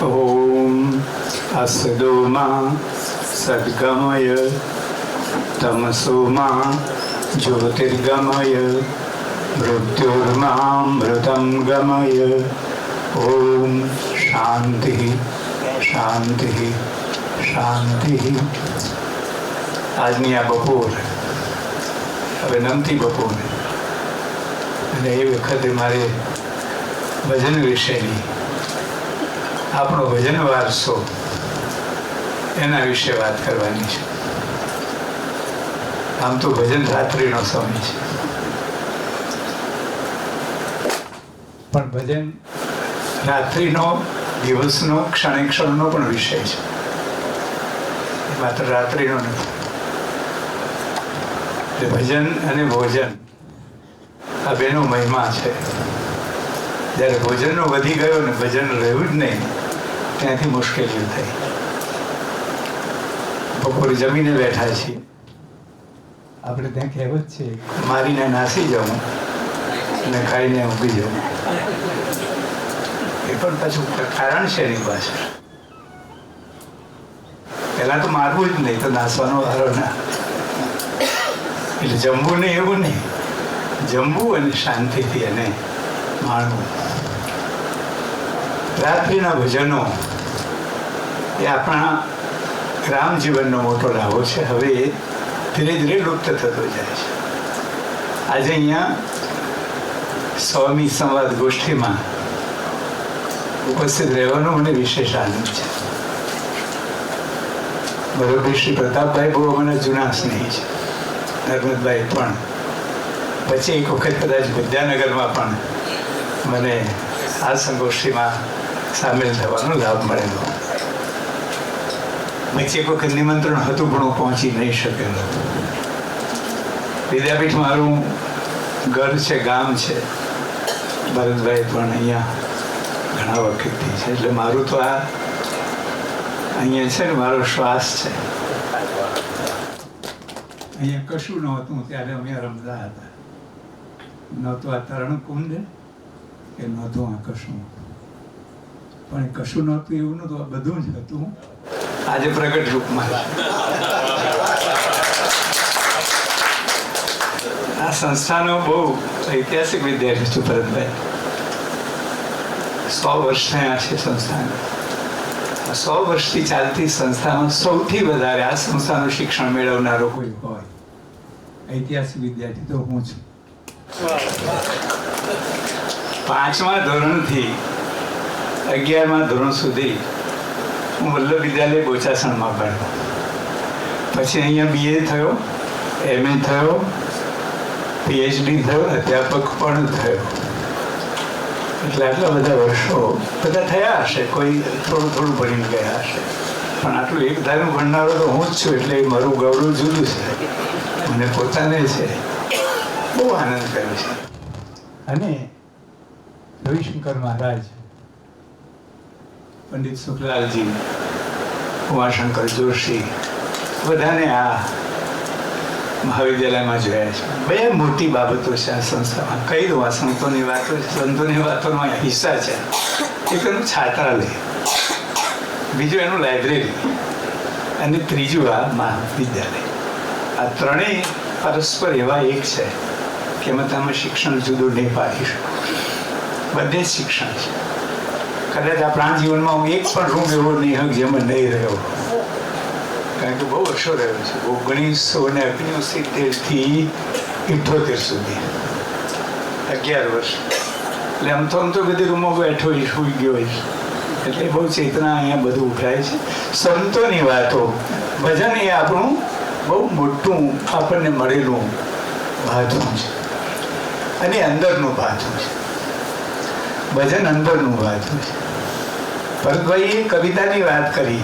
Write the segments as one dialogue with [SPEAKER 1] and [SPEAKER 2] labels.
[SPEAKER 1] ઓમ અસદોમાં સદ્ગમય તમસોમાં જ્યોતિર્ગમય મૃત્યુર્મામૃતમ ગમય. ઓમ શાંતિ શાંતિ શાંતિ. આજની આ બપોર હવે નમતી બપોર, અને એ વખતે મારે ભજન વિશેની આપણો ભજન વારસો એના વિશે વાત કરવાની છે. આમ તો ભજન રાત્રિનો સમય છે, પણ ભજન રાત્રિનો, દિવસનો, ક્ષણે ક્ષણનો પણ વિષય છે, માત્ર રાત્રિનો નથી. ભજન અને ભોજન આ બેનો મહિમા છે. જ્યારે ભોજનનો વધી ગયો ને ભજન રહ્યું જ નહીં, ત્યાંથી મુશ્કેલીઓ થઈ. બપોરે જમીને બેઠા છીએ, આપણે ત્યાં કહેવત છે, મારીને નાસી જવું અને ખાઈને ઊંઘી જવું. એ પણ પાછું કારણ છે એની પાછળ. પહેલા તો મારવું જ નહીં, તો નાસવાનો વારો ના. એટલે જમવું નહીં એવું નહીં, જમવું અને શાંતિથી એને માણવું. રાત્રિના ભજનો એ આપણા ગ્રામ જીવનનો મોટો લાભો છે. હવે ધીરે ધીરે લુપ્ત થતો જાય છે. આજે અહીંયા 100મી સંવાદ ગોષ્ઠીમાં ઉપસ્થિત રહેવાનો મને વિશેષ આનંદ છે. બરોબર, શ્રી પ્રતાપભાઈ બહુ અમારા જૂના સ્નેહી છે, નર્મદભાઈ પણ. પછી એક વખત કદાચ વિદ્યાનગરમાં પણ મને આ સંગોષ્ઠીમાં સામેલ થવાનો લાભ મળેલો. પછી એક વખત નિમંત્રણ હતું પણ હું પહોંચી નહીં શકેલો. વિદ્યાપીઠ મારું ઘર છે, ગામ છે. ભરતભાઈ પણ અહીંયા ઘણા વખતથી છે, એટલે મારું તો આ અહીંયા છે ને મારો શ્વાસ છે. અહીંયા કશું નહોતું ત્યારે અમે રમતા હતા. નહોતું આ તરણકુંડ કે નહોતું આ કશું, પણ કશું નહોતું એવું નહોતું, આ બધું જ હતું. આજે પ્રગટ રૂપમાં આ સંસ્થાનો બહુ ઐતિહાસિક વિદ્યાર્થી છું ભરતભાઈ. 100 વર્ષ થયા છે સંસ્થાને. 100 વર્ષથી ચાલતી સંસ્થામાં સૌથી વધારે આ સંસ્થાનું શિક્ષણ મેળવનારો કોઈ હોય ઐતિહાસિક વિદ્યાર્થી તો હું છું. 5મા ધોરણથી 11મા ધોરણ સુધી હું વલ્લભ વિદ્યાલય બોચાસણમાં ભણ્યો. પછી અહીંયા BA થયો, MA થયો, PhD થયો, અધ્યાપક પણ થયો. એટલે આટલા બધા વર્ષો બધા થયા હશે, કોઈ થોડું થોડું ભણીને ગયા હશે, પણ આટલું એક ધારું ભણનારો તો હું જ છું. એટલે મારું ગૌરવ જુદું છે, મને પોતાને છે બહુ આનંદ કર્યો છે. અને રવિશંકર મહારાજ, પંડિત સુખલાલજી, ઉમાશંકર જોશી, બધાને આ મહાવિદ્યાલયમાં જોયા છે. બે મોટી બાબતો છે આ સંસ્થામાં. કહી દઉં, આ સંતોની વાતો છે, સંતોની વાતોનો હિસ્સા છે. એક એનું છાત્રાલય, બીજું એનું લાઇબ્રેરી, અને ત્રીજું આ મહાવિદ્યાલય. આ ત્રણેય પરસ્પર એવા એક છે કે એમાં તમે શિક્ષણ જુદું નહીં પાડી શકો. બધે જ શિક્ષણ છે. કદાચ આપણા જીવનમાં હું એક પણ રૂમ એવો નહીં જેમાં નહીં રહ્યો, કારણ કે બહુ વર્ષો રહ્યો છે. 1978થી 78 સુધી 11 વર્ષ. એટલે આમ તો બધી રૂમો બેઠો સુઈ ગયો હોય. એટલે બહુ ચેતના અહીંયા બધું ઉભરાય છે. સંતોની વાતો, ભજન એ આપણું બહુ મોટું આપણને મળેલું ભાથું છે, અને અંદરનું ભાથું છે. ભજન અંદરનું ભાથું છે. ભરતભાઈએ કવિતાની વાત કરી,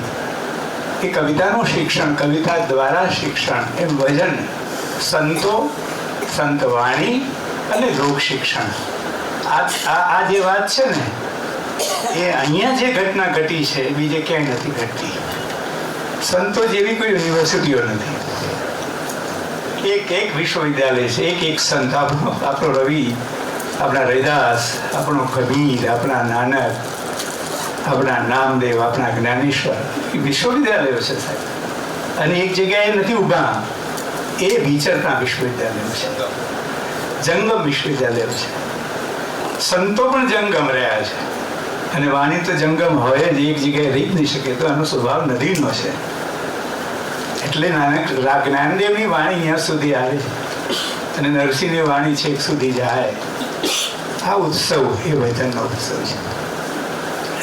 [SPEAKER 1] એ કવિતાનું શિક્ષણ, કવિતા દ્વારા શિક્ષણ, એમ ભજન, સંતો, સંતવાણી અને લોક શિક્ષણ. આ જે વાત છે ને, એ અહીંયા જે ઘટના ઘટી છે એ બીજે ક્યાંય નથી ઘટતી. સંતો જેવી કોઈ યુનિવર્સિટીઓ નથી. એક વિશ્વવિદ્યાલય છે, એક સંત. આપણો રવિ, આપણા રૈદાસ, આપણો કબીર, આપણા નાનક, આપણા નામદેવ, આપણા જ્ઞાનેશ્વર વિશ્વવિદ્યાલયો છે સાહેબ, અને એક જગ્યાએ નથી ઊભા, એ વિચરતા વિશ્વવિદ્યાલયો છે, જંગમ વિશ્વવિદ્યાલયો છે. સંતો પણ જંગમ રહ્યા છે, અને વાણી તો જંગમ હોય જ, એક જગ્યાએ રહી જ નહીં શકે. તો આનો સ્વભાવ નદીનો છે. એટલે જ્ઞાનદેવની વાણી અહીંયા સુધી આવે છે, અને નરસિંહની વાણી છેક સુધી જાય. આ ઉત્સવ એ ભજનનો ઉત્સવ છે.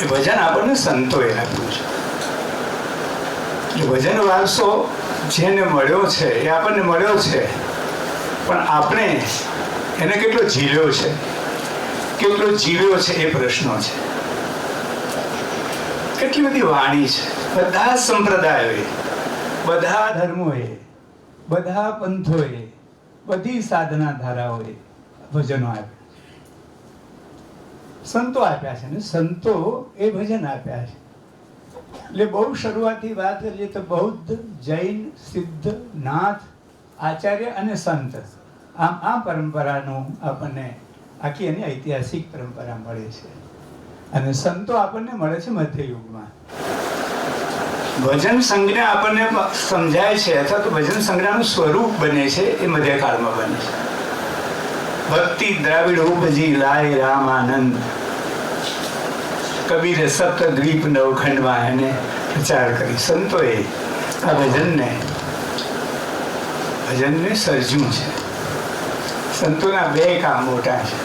[SPEAKER 1] એ ભજન આપણને સંતોએ આપ્યું છે. એટલે ભજન વારસો જેને મળ્યો છે એ આપણને મળ્યો છે, પણ આપણે એને કેટલો ઝીલ્યો છે, કેટલો જીવ્યો છે, એ પ્રશ્નો છે. કેટલી બધી વાણી છે, બધા સંપ્રદાયોએ, બધા ધર્મોએ, બધા પંથોએ, બધી સાધના ધારાઓએ ભજનો આપ્યા, સંતો આપ્યા છે, ને સંતો એ ભજન આપ્યા છે. એટલે બહુ શરૂઆતથી વાત કરીએ તો બૌદ્ધ, જૈન, સિદ્ધ, નાથ, આચાર્ય અને સંત, આમ આ પરંપરાનું આપણને આખી એની ઐતિહાસિક પરંપરા મળે છે. અને સંતો આપણને મળે છે મધ્યયુગમાં. ભજન સંજ્ઞા આપણને સમજાય છે, અથવા તો ભજન સંજ્ઞાનું સ્વરૂપ બને છે એ મધ્યકાળમાં બને છે. ભક્તિ દ્રાવિડ ઉપજી લાય રામ આનંદ, કબીરે સપ્તદ્વીપ નવખંડમાં એને પ્રચાર કરી. સંતોએ આ ભજનને સર્જ્યું છે. સંતોના બે કામ મોટા છે.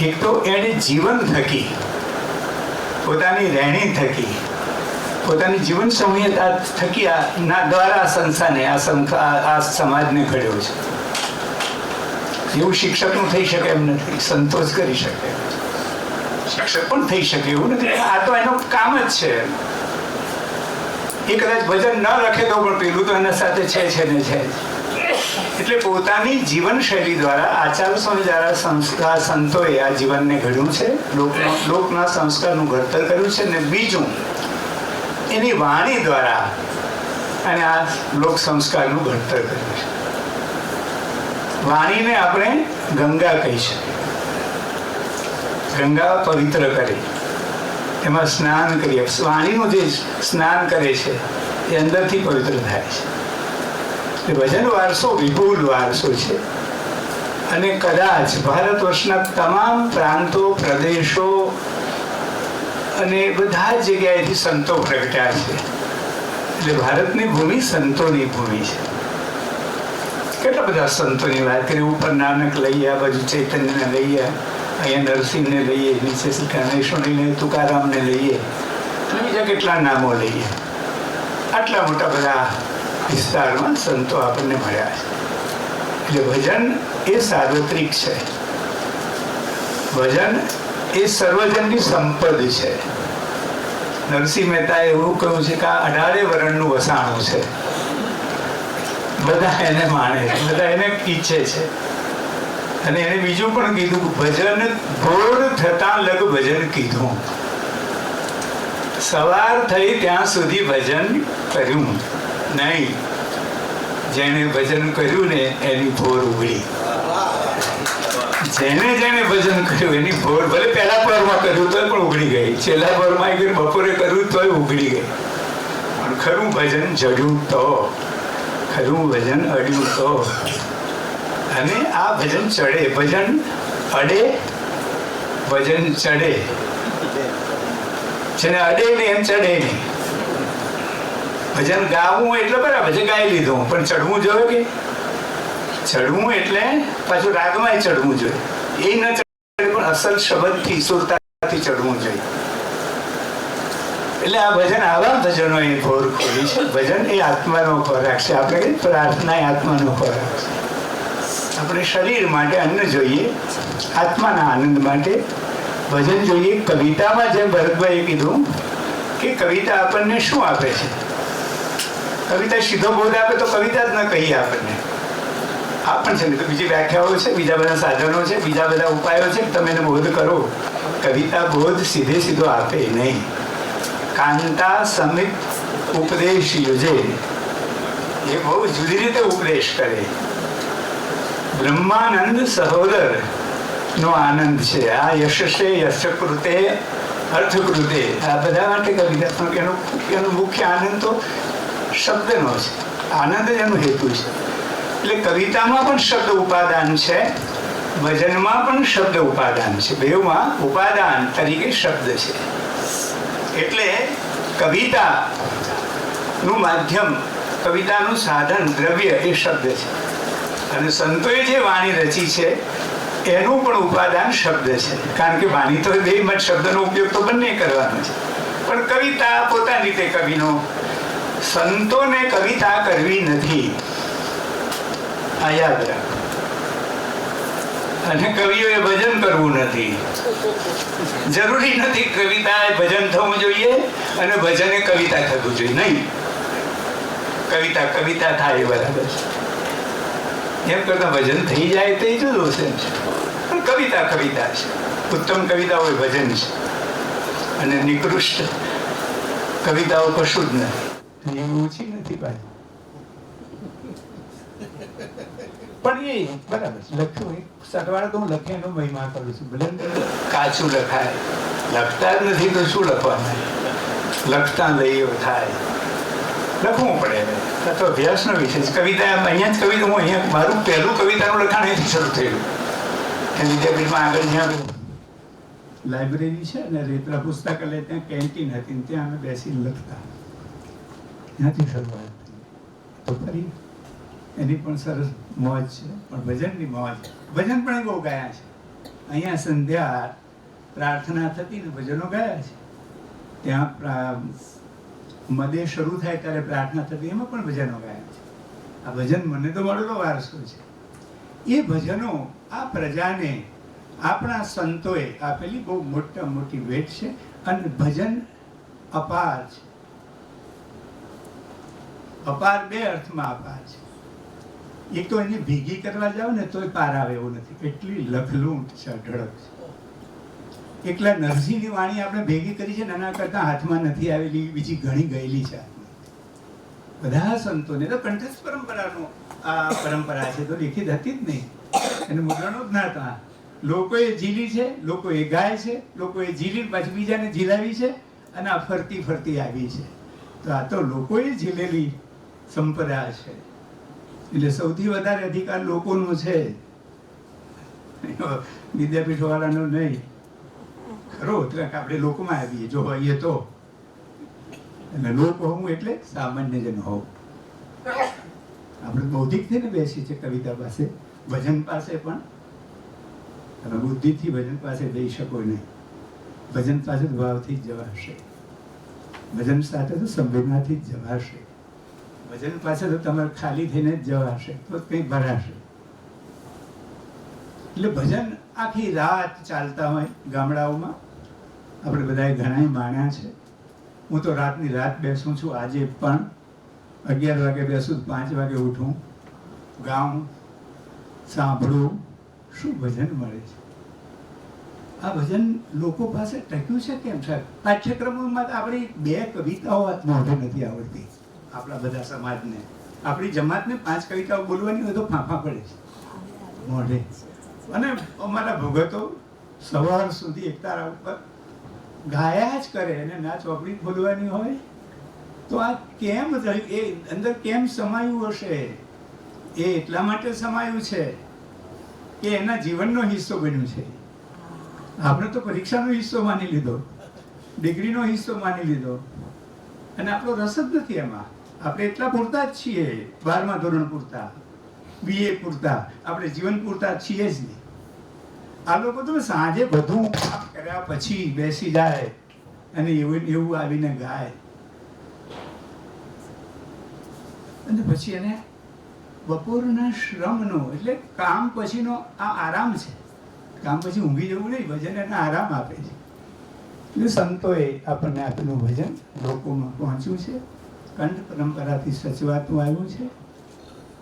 [SPEAKER 1] એક તો એને જીવન થકી, પોતાની રહેણી થકી, પોતાની જીવન સંહિતા થકી દ્વારા આ સંસ્થાને, આ સમાજને ઘડ્યો છે. એવું શિક્ષકનું થઈ શકે એમ નથી, સંતો જ કરી શકે. શિક્ષક પણ થઈ શકે એવું નથી, આ તો એનો કામ જ છે. એ કદાચ ભજન ન લખે તો પણ પેલું તો એના સાથે છે ને છે. એટલે પોતાની જીવન શૈલી દ્વારા, આચાર્યો દ્વારા સંતોએ આ જીવનને ઘડ્યું છે, લોકના સંસ્કારનું ઘડતર કર્યું છે. ને બીજું, એની વાણી દ્વારા અને આ લોક સંસ્કારનું ઘડતર કર્યું છે. વાણીને આપણે ગંગા કહી શકીએ. ગંગા પવિત્ર કરે, એમાં સ્નાન કરીએ. વાણીનું જે સ્નાન કરે છે એ અંદરથી પવિત્ર થાય છે. ભજન વારસો વિપુલ વારસો છે, અને કદાચ ભારત વર્ષના તમામ પ્રાંતો, પ્રદેશો અને બધા જ જગ્યાએથી સંતો પ્રગટ્યા છે. એટલે ભારતની ભૂમિ સંતોની ભૂમિ છે. કેટલા બધા સંતોની વાત કરીએ. ઉપર નાનક લઈએ, આ બાજુ ચૈતન્યને લઈએ, અહીંયા નરસિંહને લઈએ, નીચે શ્રી ગણેશોને, તુકારામને લઈએ, બીજા કેટલા નામો લઈએ. આટલા મોટા બધા વિસ્તારમાં સંતો આપણને મળ્યા છે. એટલે ભજન એ સાર્વત્રિક છે. ભજન એ સર્વજનની સંપદ છે. નરસિંહ મહેતાએ એવું કહ્યું છે કે આ 18 વર્ણનું વસાણું છે. બધા એને માને છે, બધા એને ઈચ્છે છે. અને એને બીજું પણ કીધું, ભજન ભોર થતા લગ ભજન કીધું, સવાર થઈ ત્યાં સુધી ભજન કર્યું નહીં. જેને ભજન કર્યું ને એની ભોર ઉગડી. જેને ભજન કર્યું એની ભોર, ભલે પહેલા પરમાં કર્યું તોય પણ ઉગડી ગઈ, છેલ્લા પરમાં બપોરે કર્યું તોય ઉગડી ગઈ. પણ ખરું ભજન જડ્યું તો, ખરું ભજન અડ્યું તો. અને આ ભજન ચડે, ભજન અડે, ભજન ચડે. જેને અડે નહીં એમ ચડે નહીં. ભજન ગાવું એટલે બરાબર છે, ગાઈ લીધું, પણ ચડવું જોઈએ કે? ચડવું એટલે પાછું રાગમાં ચડવું જોઈએ. એ ન ચડે પણ અસલ શબ્દથી, સુરતાથી ચડવું જોઈએ. એટલે આ ભજન, આવા ભજનો એ ભોર ખોલી છે. ભજન એ આત્માનો ખોરાક છે. આપણે કહીએ પ્રાર્થના એ આત્માનો ખોરાક છે. આપણે શરીર માટે અન્ન જોઈએ, આત્માના આનંદ માટે ભજન જોઈએ. કવિતામાં જેમ ભરતભાઈએ કીધું કે કવિતા આપણને શું આપે છે? કવિતા સીધો બોધ આપે તો કવિતા જ ન કહીએ આપણને. આ પણ છે ને, તો બીજી વ્યાખ્યાઓ છે, બીજા બધા સાધનો છે, બીજા બધા ઉપાયો છે, તમે એને બોધ કરો. કવિતા બોધ સીધો આપે નહીં. કાંતા સમિત ઉપદેશ યુજે, એ બહુ જુદી રીતે ઉપદેશ કરે. બ્રહ્માનંદ સહોદર નો આનંદ છે. આ યશસે યશ કૃતે અર્થકૃતે, આ બધા માટે કવિતા. પણ એનો મુખ્ય આનંદ તો શબ્દનો છે. આનંદ જ એનો હેતુ છે. એટલે કવિતામાં પણ શબ્દ ઉપાદાન છે, ભજનમાં પણ શબ્દ ઉપાદાન છે. બેઉમાં ઉપાદાન તરીકે શબ્દ છે. એટલે કવિતાનું માધ્યમ, કવિતાનું સાધન, દ્રવ્ય એ શબ્દ છે. અને સંતોએ જે વાણી રચી છે એનું પણ ઉપાદાન શબ્દ છે. કારણ કે વાણી તો બે મત શબ્દનો ઉપયોગ તો બંને કરવાનો છે. પણ કવિતા પોતાની રીતે કવિનો, સંતોને કવિતા કરવી નથી, આ યાદ રાખ. અને કવિઓએ ભજન કરવું નથી. જરૂરી નથી કવિતા એ ભજન થવું જોઈએ અને ભજને કવિતા થવું જોઈએ, નહીં. કવિતા કવિતા થાય બરાબર છે. એમ કરતા ભજન થઈ જાય તો એ જુદું છે. પણ કવિતા કવિતા છે. ઉત્તમ કવિતા હોય ભજન છે, અને નિકૃષ્ટ કવિતાઓ કશું જ નથી. એ ઓછી નથી પાછી. પણ એ બરાબર લખ્યું સરવાળે તો હું લખે એનો મહિમા કરું છું. ભલે કાચું લખાય, લખતા જ નથી તો શું લખવાનું? લખતા લઈઓ થાય, લખવું પડે. આ તો અભ્યાસનો વિષય છે. કવિતા અહીંયા જ કવિતા, હું અહીંયા મારું પહેલું કવિતાનું લખાણ અહીંથી શરૂ થયેલું. એ વિદ્યાપીઠમાં આગળ જ્યાં લાઇબ્રેરી છે ને, રેતરા પુસ્તકાલય, ત્યાં કેન્ટીન હતી, ત્યાં અમે બેસીને લખતા. ત્યાંથી શરૂઆત થઈ. તો ફરી એની પણ સરસ મોજ છે. પણ ભજનની મોજ, ભજન પણ એ બહુ ગાયા છે. અહીંયા સંધ્યા પ્રાર્થના થતી ને ભજનો ગાયા છે. ત્યાં મદે શરૂ થાય ત્યારે પ્રાર્થના થતી, એમાં પણ ભજનો ગાયા છે. આ ભજન મને તો મળેલો વારસો છે. એ ભજનો આ પ્રજાને આપણા સંતોએ આપેલી બહુ મોટી ભેટ છે. અને ભજન અપાર છે. અપાર બે અર્થમાં અપાર છે. એક તો એને ભેગી કરવા જાવ ને તોય પાર આવે એવું નથી, એટલી લખલૂંટ છે, ઢળક છે. એકલા નરસિંહની વાણી આપણે ભેગી કરી છે, નાના કરતા હાથમાં નથી આવેલી, બીજી ઘણી ગયેલી છે. બધા સંતોને તો કંઠસ્થ પરંપરાનો આ પરંપરા છે, તો લિખિત હતી જ નહીં, એને મુદ્રણો જ ના હતા. લોકોએ ઝીલી છે, લોકોએ ગાય છે, લોકોએ ઝીલી પાછી બીજાને ઝીલાવી છે, અને આ ફરતી ફરતી આવી છે. તો આ તો લોકોએ ઝીલેલી સંપદા છે. એટલે સૌથી વધારે અધિકાર લોકોનો છે, વિદ્યાપીઠ વાળાનો નહીં. ખરો એટલે આપણે લોકોમાં આવીએ જો હોઈએ તો. અને લોક હોવું એટલે સામાન્ય જન હોવું. આપણે બૌદ્ધિક થઈને બેસી છે કવિતા પાસે, ભજન પાસે પણ. તમે બુદ્ધિથી ભજન પાસે જઈ શકો નહીં. ભજન પાસે ભાવથી જ જવાશે, ભજન સાથે તો સંવેદનાથી જ જવાશે. ભજન પાસે તો તમારે ખાલી થઈને જ જવાશે તો કંઈ ભરાશે. એટલે ભજન આખી રાત ચાલતા હોય ગામડાઓમાં. આપણે બધાએ ઘણા માણ્યા છે. હું તો રાતની રાત બેસું છું. આજે પણ 11 વાગે બેસું, 5 વાગે ઉઠું, ગાઉં, સાંભળું. શું ભજન મળે છે! આ ભજન લોકો પાસે ટક્યું છે કેમ છે? પાઠ્યક્રમોમાં આપણી 2 કવિતાઓ મોઢે નથી આવડતી આપણા બધા સમાજને. આપણી જમાતને 5 કવિતાઓ બોલવાની હોય તો ફાંફા પડે છે મોઢે. અને અમારા ભગતો સવાર સુધી એકતારા ઉપર ગાયા જ કરે, અને ના ચોપડી ખોલવાની હોય તો આ કેમ એ અંદર કેમ સમાયું હશે? એ એટલા માટે સમાયું છે કે એના જીવનનો હિસ્સો બન્યું છે. આપણે તો પરીક્ષાનો હિસ્સો માની લીધો, ડિગ્રીનો હિસ્સો માની લીધો, અને આપણો રસ જ નથી એમાં. આપણે એટલા પૂરતા જ છીએ, 12મા ધોરણ પૂરતા, BA પૂરતા, આપણે જીવન પૂરતા છીએ જ નહીં. આ લોકો તો સાંજે બધું કામ કર્યા પછી બેસી જાય અને એવું આવીને ગાય, અને પછી એને બપોરના શ્રમનો એટલે કામ પછીનો આ આરામ છે. કામ પછી ઊંઘી જવું નહીં, ભજન એને આરામ આપે છે. એટલે સંતોએ આપણને આપેલું ભજન લોકોમાં પહોંચ્યું છે, કંઠ પરંપરાથી સચવાતું આવ્યું છે.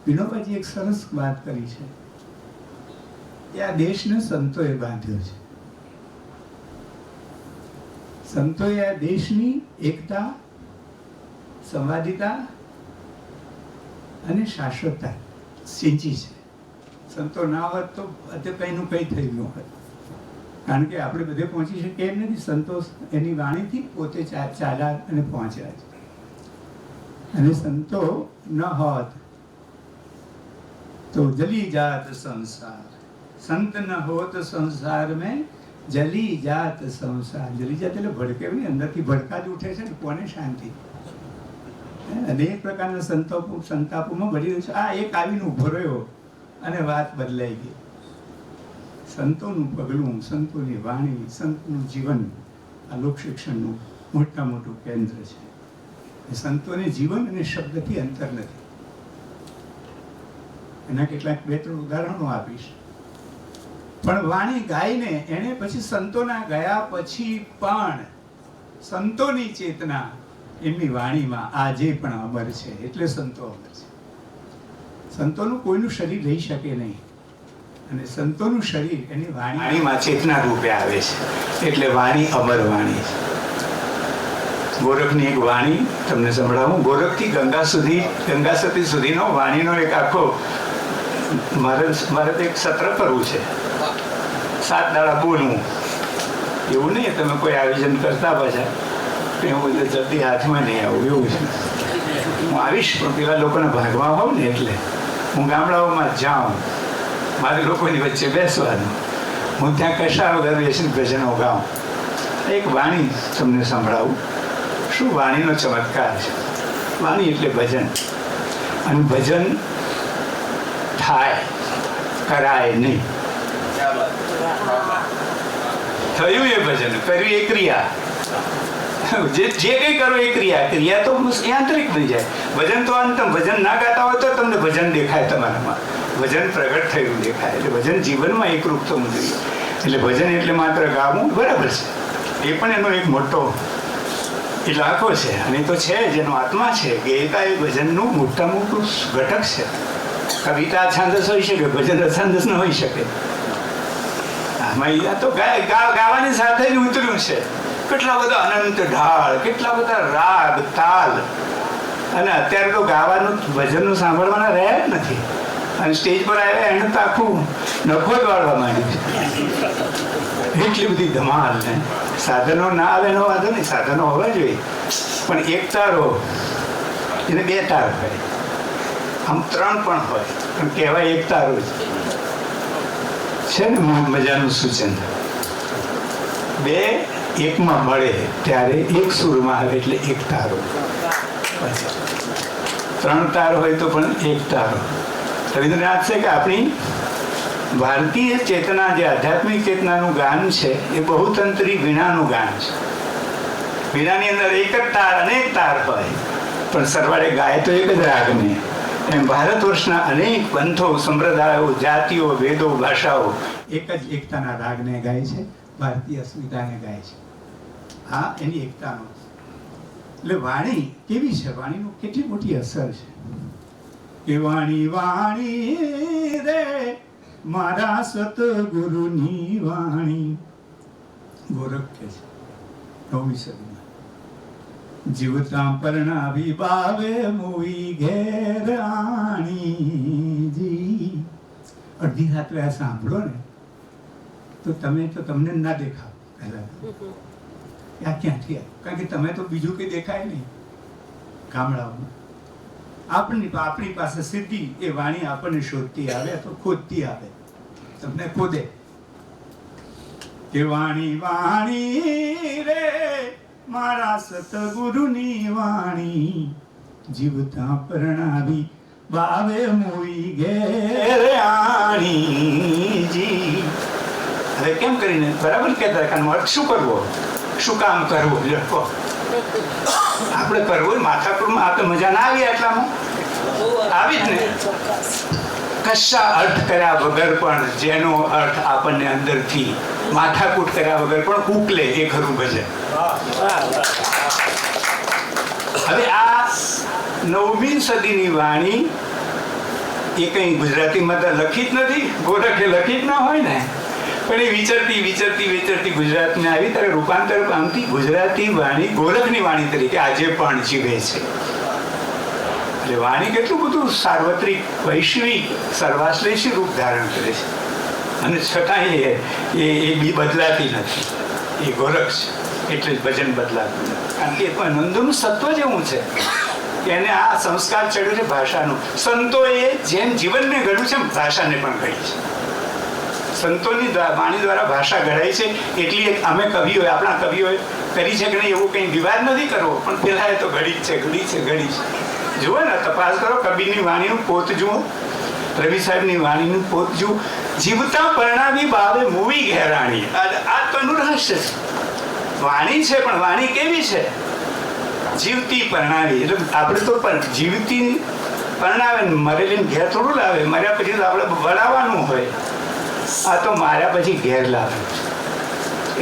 [SPEAKER 1] વિનોબાજી એક સરસ વાત કરી છે કે આ દેશને સંતોએ બાંધ્યો છે. સંતોએ આ દેશની એકતા, સંવાદિતા અને શાશ્વતતા સિંચી છે. સંતો ના હોત તો કંઈનું કંઈ થઈ ગયું હોત.
[SPEAKER 2] કારણ કે આપણે બધે પહોંચી શકીએ એમ નથી. સંતોષ એની વાણીથી પોતે ચાલ્યા અને પહોંચ્યા છે. અને સંતો ન હોત તો જલી જાત સંસાર, સંત ન હોત સંસાર મેં જલી જાત સંસાર. જલી જાત એટલે ભડકે નહીં, અંદરથી ભડકા જ ઉઠે છે ને કોને શાંતિ. અનેક પ્રકારના સંતાપોમાં બળી રહ્યું છે. આ એક આવીને ઉભો રહ્યો અને વાત બદલાઈ ગઈ. સંતોનું પગલું, સંતોની વાણી, સંતનું જીવન આ લોક શિક્ષણનું મોટું કેન્દ્ર છે. સંતોને જીવન અને શબ્દથી અંતર નથી. એના કેટલાક 2-3 ઉદાહરણો આપીશ. પણ વાણી ગાઈને એને પછી સંતોના ગયા પછી પણ સંતોની ચેતના એમની વાણીમાં આજે પણ અમર છે. એટલે સંતો અમર છે. સંતોનું કોઈનું શરીર રહી શકે નહીં, અને સંતોનું શરીર એની વાણીમાં ચેતના રૂપે આવે છે. એટલે વાણી અમર વાણી છે. ગોરખની એક વાણી તમને સંભળાવું. ગોરખથી ગંગા સતી સુધીનો વાણીનો એક આખો મારે એક સત્ર કરવું છે. 7 દાડા બોલવું એવું નહીં. તમે કોઈ આયોજન કરતા પાછા હું જલ્દી હાથમાં નહીં આવું એવું છે. હું આવીશ પણ પેલા લોકોના ભાગમાં હોઉં ને એટલે હું ગામડાઓમાં જાઉં, મારે લોકોની વચ્ચે બેસવાનું, હું ત્યાં કશા વગર બેસીને ભજનો ગાઉં. એક વાણી તમને સંભળાવું. શું વાણીનો ચમત્કાર છે. વાણી એટલે ભજન. અને ભજન થાય, કરાય નહીં. થયું એ ભજન, કર્યું એ ક્રિયા. જે કંઈ કરો એ ક્રિયા તો યાંત્રિક થઈ જાય. ભજન તો અંતમ. ભજન ના ગાતા હોય તો તમને ભજન દેખાય, તમારામાં ભજન પ્રગટ થયું દેખાય. એટલે ભજન જીવનમાં એકરૂપ થવું જોઈએ. એટલે ભજન એટલે માત્ર ગાવું બરાબર છે, એ પણ એનો એક મોટો ઇલાકો છે. અને તો છે જેનો આત્મા છે. ગીતા એ ભજનનું મોટું ઘટક છે. કવિતા છાંદસ હોઈ શકે, ભજન અછાંદસ ન હોઈ શકે. આમાં તો ગાવાની સાથે જ ઉતર્યું છે. કેટલા બધા અનંત ઢાળ, કેટલા બધા રાગ તાલ. અને અત્યારે તો ગાવાનું ભજનનું સાંભળવાના રહ્યા જ નથી. અને સ્ટેજ પર આવ્યા એને તો આખું નખો જ વાળવા માંડ્યું છે. એટલી બધી ધમાલ ને સાધનો ના આવે એનો વાંધો નહીં, સાધનો હોવા જોઈએ. પણ એક તારો એને 2 તાર હોય, આમ 3 પણ હોય, પણ કહેવાય એક તારો જ છે ને. મજાનું સૂચન. 2 એકમાં મળે ત્યારે એક સુરમાં આવે એટલે એક તારો. 3 તાર હોય તો પણ એક તારો. રવિન્દ્રનાથ છે કે આપણી ભારતીય ચેતના, જે આધ્યાત્મિક ચેતનાનું ગાન છે એ બહુતંત્રી વીણાનું ગાન છે. વીણાની અંદર એક જ તાર, અનેક તાર હોય, પણ સરવાળે ગાય તો એક જ રાગને. એમ ભારત વર્ષના અનેક પંથો, સંપ્રદાયો, જાતિઓ, વેદો, ભાષાઓ એક જ એકતાના રાગને ગાય છે, ભારતીય અસ્મિતાને ગાય છે. હા, એની એકતાનો. એટલે વાણી કેવી છે, વાણીનું કેટલી મોટી અસર છે. કે વાણી વાણી રે મારા સતગુરુની વાણી. ગોરખ કે છે 9મી સદીમાં. જીવતા પરણાવી બાવે મુઈ ઘેર આણીજી. અડધી રાત્રે આ સાંભળો ને તો તમને ના દેખાવ. પહેલા આ ક્યાંથી આવે? કારણ કે તમે તો બીજું કંઈ દેખાય નહીં ગામડાઓમાં. આપણી પાસે સીધી એ વાણી આપણને શોધતી આવે અથવા ખોદતી આવે, તમને ખોદે. કે વાણી વાણી રે મારા સતગુરુની વાણી, જીવતા પરણાવી બાવે મોઈ ઘેર આણીજી. હવે કેમ કરીને બરાબર કહેતા કાનો અર્થ શું કરવો, શું કામ કરવું? આપણે કરવું માથાકૂટમાં આ તો મજા ના આવી, એટલામાં આવી જ ને. કશા અર્થ કર્યા વગર પણ, જેનો અર્થ આપણને અંદરથી માથાકૂટ કર્યા વગર પણ ઉકલે, એ ખરું ભજન. હવે આ 9મી સદીની વાણી એ કઈ ગુજરાતીમાં તો લખી જ નથી, ગોરખે લખી જ ના હોય ને. પણ એ વિચરતી ગુજરાતને આવી ત્યારે રૂપાંતર પામતી ગુજરાતી વાણી ગોરખની વાણી તરીકે આજે પણ જીવે છે. એટલે વાણી કેટલું બધું સાર્વત્રિક, વૈશ્વિક, સર્વાશ્લેષી રૂપ ધારણ કરે છે. અને છતાંય એ બી બદલાતી નથી. એ ગોરખ છે એટલે જ ભજન બદલાતું નથી. કારણ કે નંદોનું સત્વ જ એવું છે કે એને આ સંસ્કાર ચડ્યો છે ભાષાનું. સંતોએ જેમ જીવનને ઘડ્યું છે ભાષાને પણ ઘડી છે. સંતોની વાણી દ્વારા ભાષા ઘડાય છે. એટલી અમે કવિઓએ આપણા કવિઓએ કરી છે કે નહીં એવો કંઈ વિવાદ નથી કરવો, પણ પેલા એ તો ઘડી જ છે, ઘડી છે. જુઓ ને, તપાસ કરો કબીરની વાણીનું પોત જુઓ, રવિ સાહેબની વાણીનું પોત જુઓ. જીવતા પરણાવી બાવે મૂવી ઘેરાણી. આ તો એનું રહસ્ય છે. વાણી છે, પણ વાણી કેવી છે? જીવતી પરણાવી. એટલે આપણે તો જીવતી પરણાવે, મરેલી ઘેર થોડું લાવે. મર્યા પછી તો આપણે વળાવવાનું હોય. આ તો માર્યા પછી ઘેર લાવે.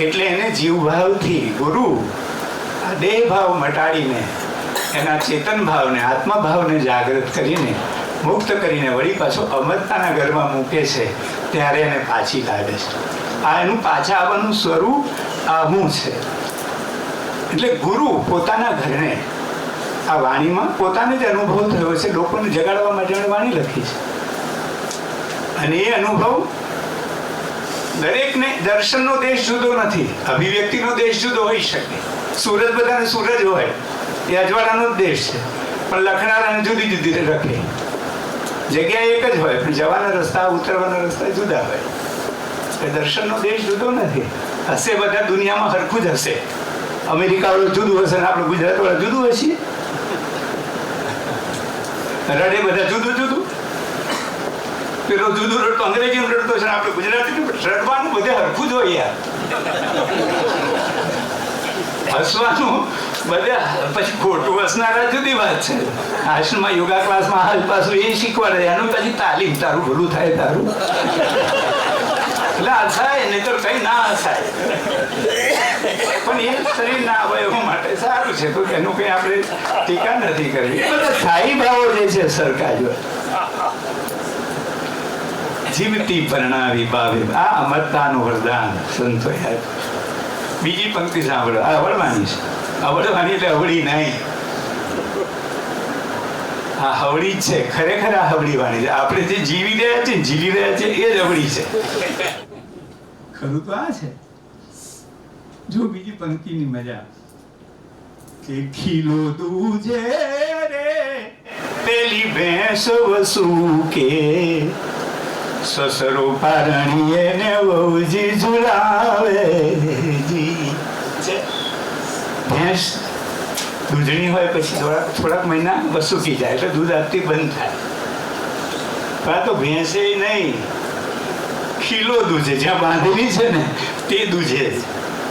[SPEAKER 2] એટલે એને જીવભાવથી ગુરુ આ દેહ ભાવ મટાડીને એના ચેતન ભાવને, આત્મભાવને જાગૃત કરીને, મુક્ત કરીને વળી પાછો અમરતાના ઘરમાં મૂકે છે. ત્યારે એને પાછી લાવે છે. આ એનું પાછા આવવાનું સ્વરૂપ આવું છે. એટલે ગુરુ પોતાના ઘરને આ વાણીમાં પોતાને જ અનુભવ થયો છે. લોકોને જગાડવા માટે એણે વાણી લખી છે. અને એ અનુભવ દરેકને દર્શનનો દેશ જુદો નથી, અભિવ્યક્તિનો દેશ જુદો હોઈ શકે. સૂરજ બધાને સૂરજ હોય, એ અજવાળાનો જ દેશ છે. પણ લખનારાને જુદી જુદી રખે. જગ્યા એક જ હોય, પણ જવાના રસ્તા, ઉતરવાના રસ્તા જુદા હોય. એ દર્શનનો દેશ જુદો નથી. હશે બધા દુનિયામાં સરખું જ હશે. અમેરિકાવાળું જુદું હશે ને આપણે ગુજરાતવાળા જુદું હશે. રડે બધા જુદું જુદું. પેલો જુદું રડતો અંગ્રેજી રડતો છે, આપણે ગુજરાતી રડવાનું બધે હરખું જ હોય યાર. હસવાનું બધા પછી ખોટું હસનારા જુદી વાત છે. આશ્રમમાં યોગા ક્લાસમાં હાલ પાછું એ શીખવાડે, એનું પછી તાલીમ, તારું ભલું થાય તારું. એટલે હસાય નહીં તો કઈ ના હસાય. પણ એ શરીરના અવયવો માટે સારું છે, તો એનું કઈ આપણે ટીકા નથી કરવી. બધા સ્થાયી ભાવો જે છે સરકાર જો જીવતી પરણાવી બાવે, આ અમરતાનું વરદાન સંતોએ આપ્યું. બીજી પંક્તિ સાંભળો. આ અવળવાની છે. અવળવાની એટલે અવળી નહીં, આ હવળી જ છે. ખરેખર આ હવળી વાણી છે. આપણે જે જીવી રહ્યા છીએ, જીવી રહ્યા છીએ, એ જ હવળી છે. ખરું તો આ છે. જો બીજી પંક્તિની મજા કે ખીલો દૂજે રે પેલી ભેંસ વસુ કે સસરો પારણીએ ને વહુજી ઝુલાવે જી. ભેંસ દૂધણી હોય પછી થોડાક મહિના વસુકી જાય એટલે દૂધ આપતી બંધ થાય. પણ આ તો ભેંસે નહીં, ખીલો દૂધે, જ્યાં બાંધેલી છે ને તે દૂધે.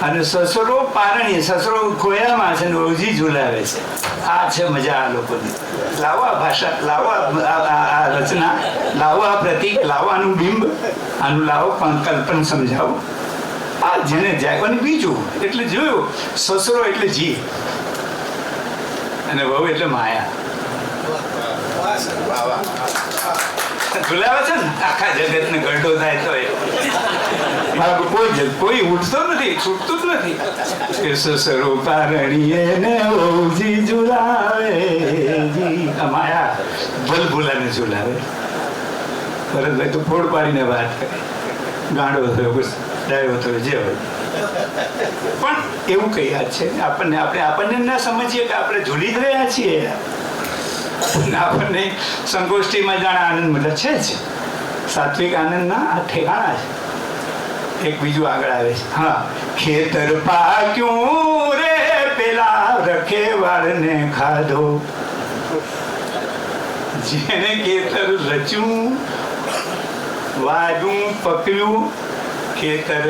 [SPEAKER 2] અને સસરો પારણીએ, સસરો ખોયામાં છે ને વહુજી ઝુલાવે છે. આ છે મજા આ લોકોની. લાવો આ ભાષા, લાવો આ રચના, લાવો આ પ્રતીક, લાવો આનું બિંબ, આનું લાવો કલ્પન સમજાવો. આ જેને જાય. અને બીજું એટલે જોયું, સસરો એટલે જીવ અને વહુ એટલે માયા. ઝુલાવે છે ને આખા જગત ને ગઢો થાય તો કોઈ ઉઠતો નથી, છૂટતું જ નથી. સસરો પારણીએ ને વહુજી ઝુલાવે જી. આ માયા ભલભુલાને ઝુલાવે. ભરતભાઈ તો ફોડ પાડીને વાત કરે, ગાંડો થયો, ડાયો થયો, જે હોય. પણ એવું કઈ યાદ છે આપણને ના સમજીએ કે આપણે ઝૂલી જ રહ્યા છીએ. આપણને સંગોષ્ઠીમાં જાણે આનંદ મળે છે જ. સાત્વિક આનંદના આ ઠેકાણા છે. એક બીજું આગળ આવે છે. હા, ખેતર પાક્યું રે પેલા રખેવાળને ખાધો. જેને ખેતર રચ્યું, વાડું પકડ્યું, ખેતર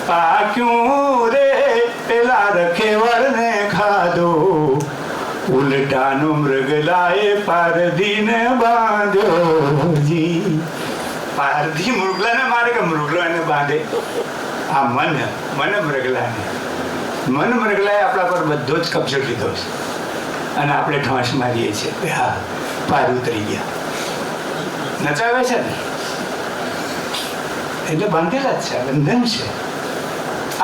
[SPEAKER 2] પાક્યું રે પેલા રખેવાળને ખાધો. ઉલટાનો મૃગલાએ પારધીને બાંધ્યો જી. પારધી મૃગલાને મારે કે મૃગલો એને બાંધે? આ મન મૃગલાને, મન મૃગલાએ આપણા પર બધો જ કબજો લીધો છે. અને આપણે ઠોંસ મારીએ છીએ કે હા પાર ઉતરી ગયા. નચાવે છે ને એટલે બાંધેલા જ છે, બંધન છે.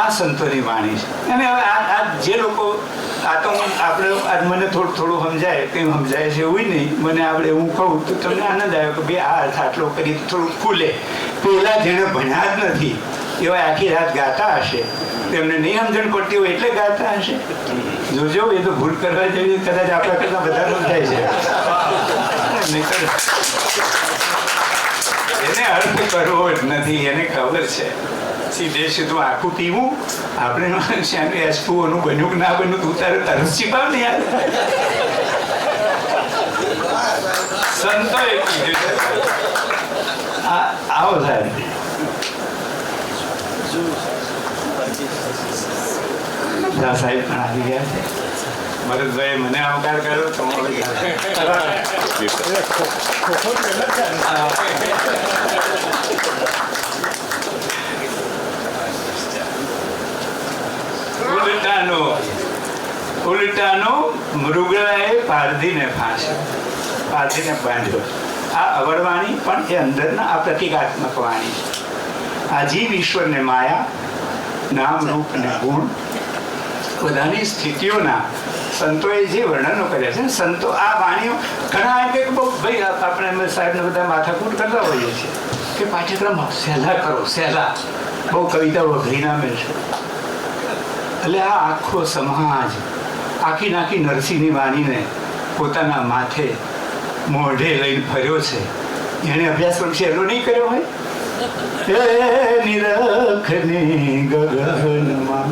[SPEAKER 2] આ સંતોની વાણી છે. અને હવે આ જે લોકો આ તો આપણે આજ મને થોડું સમજાય કેમ સમજાય છે એવું નહીં. મને આપણે હું કહું તો તમને આનંદ આવ્યો કે ભાઈ આ અર્થ આટલો કરી તો થોડું ખુલે. પેલા જેને ભણ્યા જ નથી એવા આખી રાત ગાતા હશે, તેમને નહીં સમજણ પડતી હોય એટલે ગાતા હશે. જોજો, એ તો ભૂલ કરવા જેવી કદાચ આપણા કરતા વધારે સમજાય છે. એને અર્થ કરવો જ નથી, એને ખબર છે. સીધે સીધું આખું પીવું આપણે એસપુઓનું બન્યું કે ના બન્યું તું તારે તરસ છીપાવ ને યાર. સંતોએ કીધું આવો સાહેબ. સાહેબ પણ આવી ગયા છે. ભરતભાઈ મને આવકાર કર્યો તમારો. ઉલટાનો મૃગલાએ પારધીને બાંધ્યો. આ અવળવાણી પણ એ અંદરના આ પ્રતિકાત્મક વાણી. આ જીવ ઈશ્વરને માયા, નામ, રૂપ ને ગુણ બધાની સ્થિતિઓના સંતોએ જે વર્ણનો કર્યા છે. સંતો આ વાણીઓ ઘણા એમ કે બહુ ભાઈ આપણે સાહેબને બધા માથાકૂટ કરતા હોઈએ છીએ કે પાઠ્યક્રમ સહેલા કરો, સહેલા. બહુ કવિતાઓ અઘરી નામે છે. એટલે આ આખો સમાજ આખી નરસિંહની વાણીને પોતાના માથે મોઢે લઈને ફર્યો છે. એને અભ્યાસક્રમ સહેલો નહીં કર્યો હોય. નિરખને ગગનમાં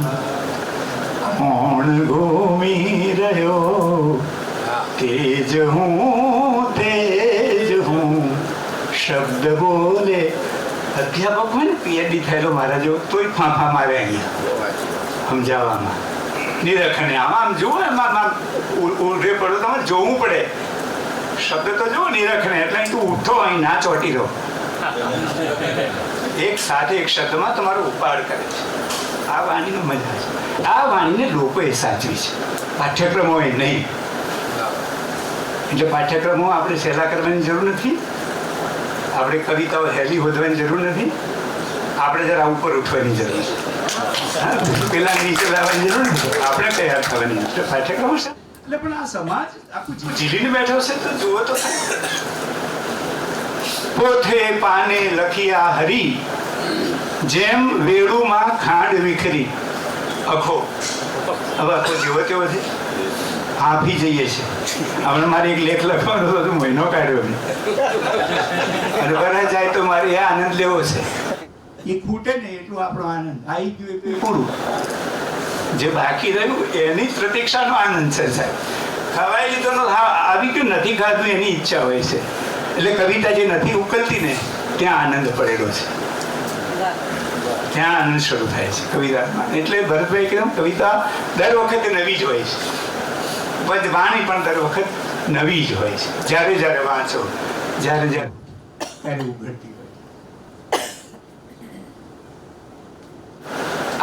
[SPEAKER 2] કોણ ઘૂમી રહ્યો, તેજ હું શબ્દ બોલે. અધ્યાપક હોય ને પીએચડી થયેલો મારા જો તોય ફાંફા મારે અહીંયા સમજાવવામાં. નિરખને આમ જુઓ, એમાં ઉલરે પડો તમારે જોવું પડે. શબ્દ તો જુઓ નિરખને, એટલે તું ઉઠો અહીં ના ચોટી રહો. એક સાથે એક શબ્દમાં તમારો ઉપાડ કરે છે. આ વાણીનો મજા છે. આ વાણીને લોકોએ સાચવી છે, પાઠ્યક્રમોએ નહીં. એટલે પાઠ્યક્રમો આપણે સહેલા કરવાની જરૂર નથી. આપણે કવિતાઓ હેલી વધવાની જરૂર નથી. આપણે જરા ઉપર ઉઠવાની જરૂર છે. પેલા નીચે લાવવાની જરૂર નથી. આપણે તૈયાર થવાની પાઠ્યક્રમો છે. એટલે પણ આ સમાજ આખું ઝીલીને બેઠો છે તો જુઓ તો પોથે પાને લખિયા હરી, જેમ વેળુમાં ખાંડ વિખરી. અખો હવે આખો જેવો તેવો છે, આપી જઈએ છે. હમણાં મારે એક લેખ લખવાનો હતો તો મહિનો કાઢ્યો નહીં. અને બરાબર જાય તો મારે એ આનંદ લેવો છે. એ ખૂટે ને એટલું આપણો આનંદ આવી ગયું એટલે પૂરું. જે બાકી રહ્યું એની જ પ્રતીક્ષાનો આનંદ છે સાહેબ. ખવાઈ લીધો આવી ગયું નથી ખાધું એની ઈચ્છા હોય છે. એટલે કવિતા જે નથી ઉકલતી ને ત્યાં આનંદ પડેલો છે, ત્યાં આનંદ શરૂ થાય છે કવિતામાં. એટલે ભરતભાઈ કીધું કવિતા દર વખતે નવી જ હોય છે. વાણી પણ દર વખત નવી જ હોય છે. જ્યારે જ્યારે વાંચો ત્યારે ઉઘડતી હોય.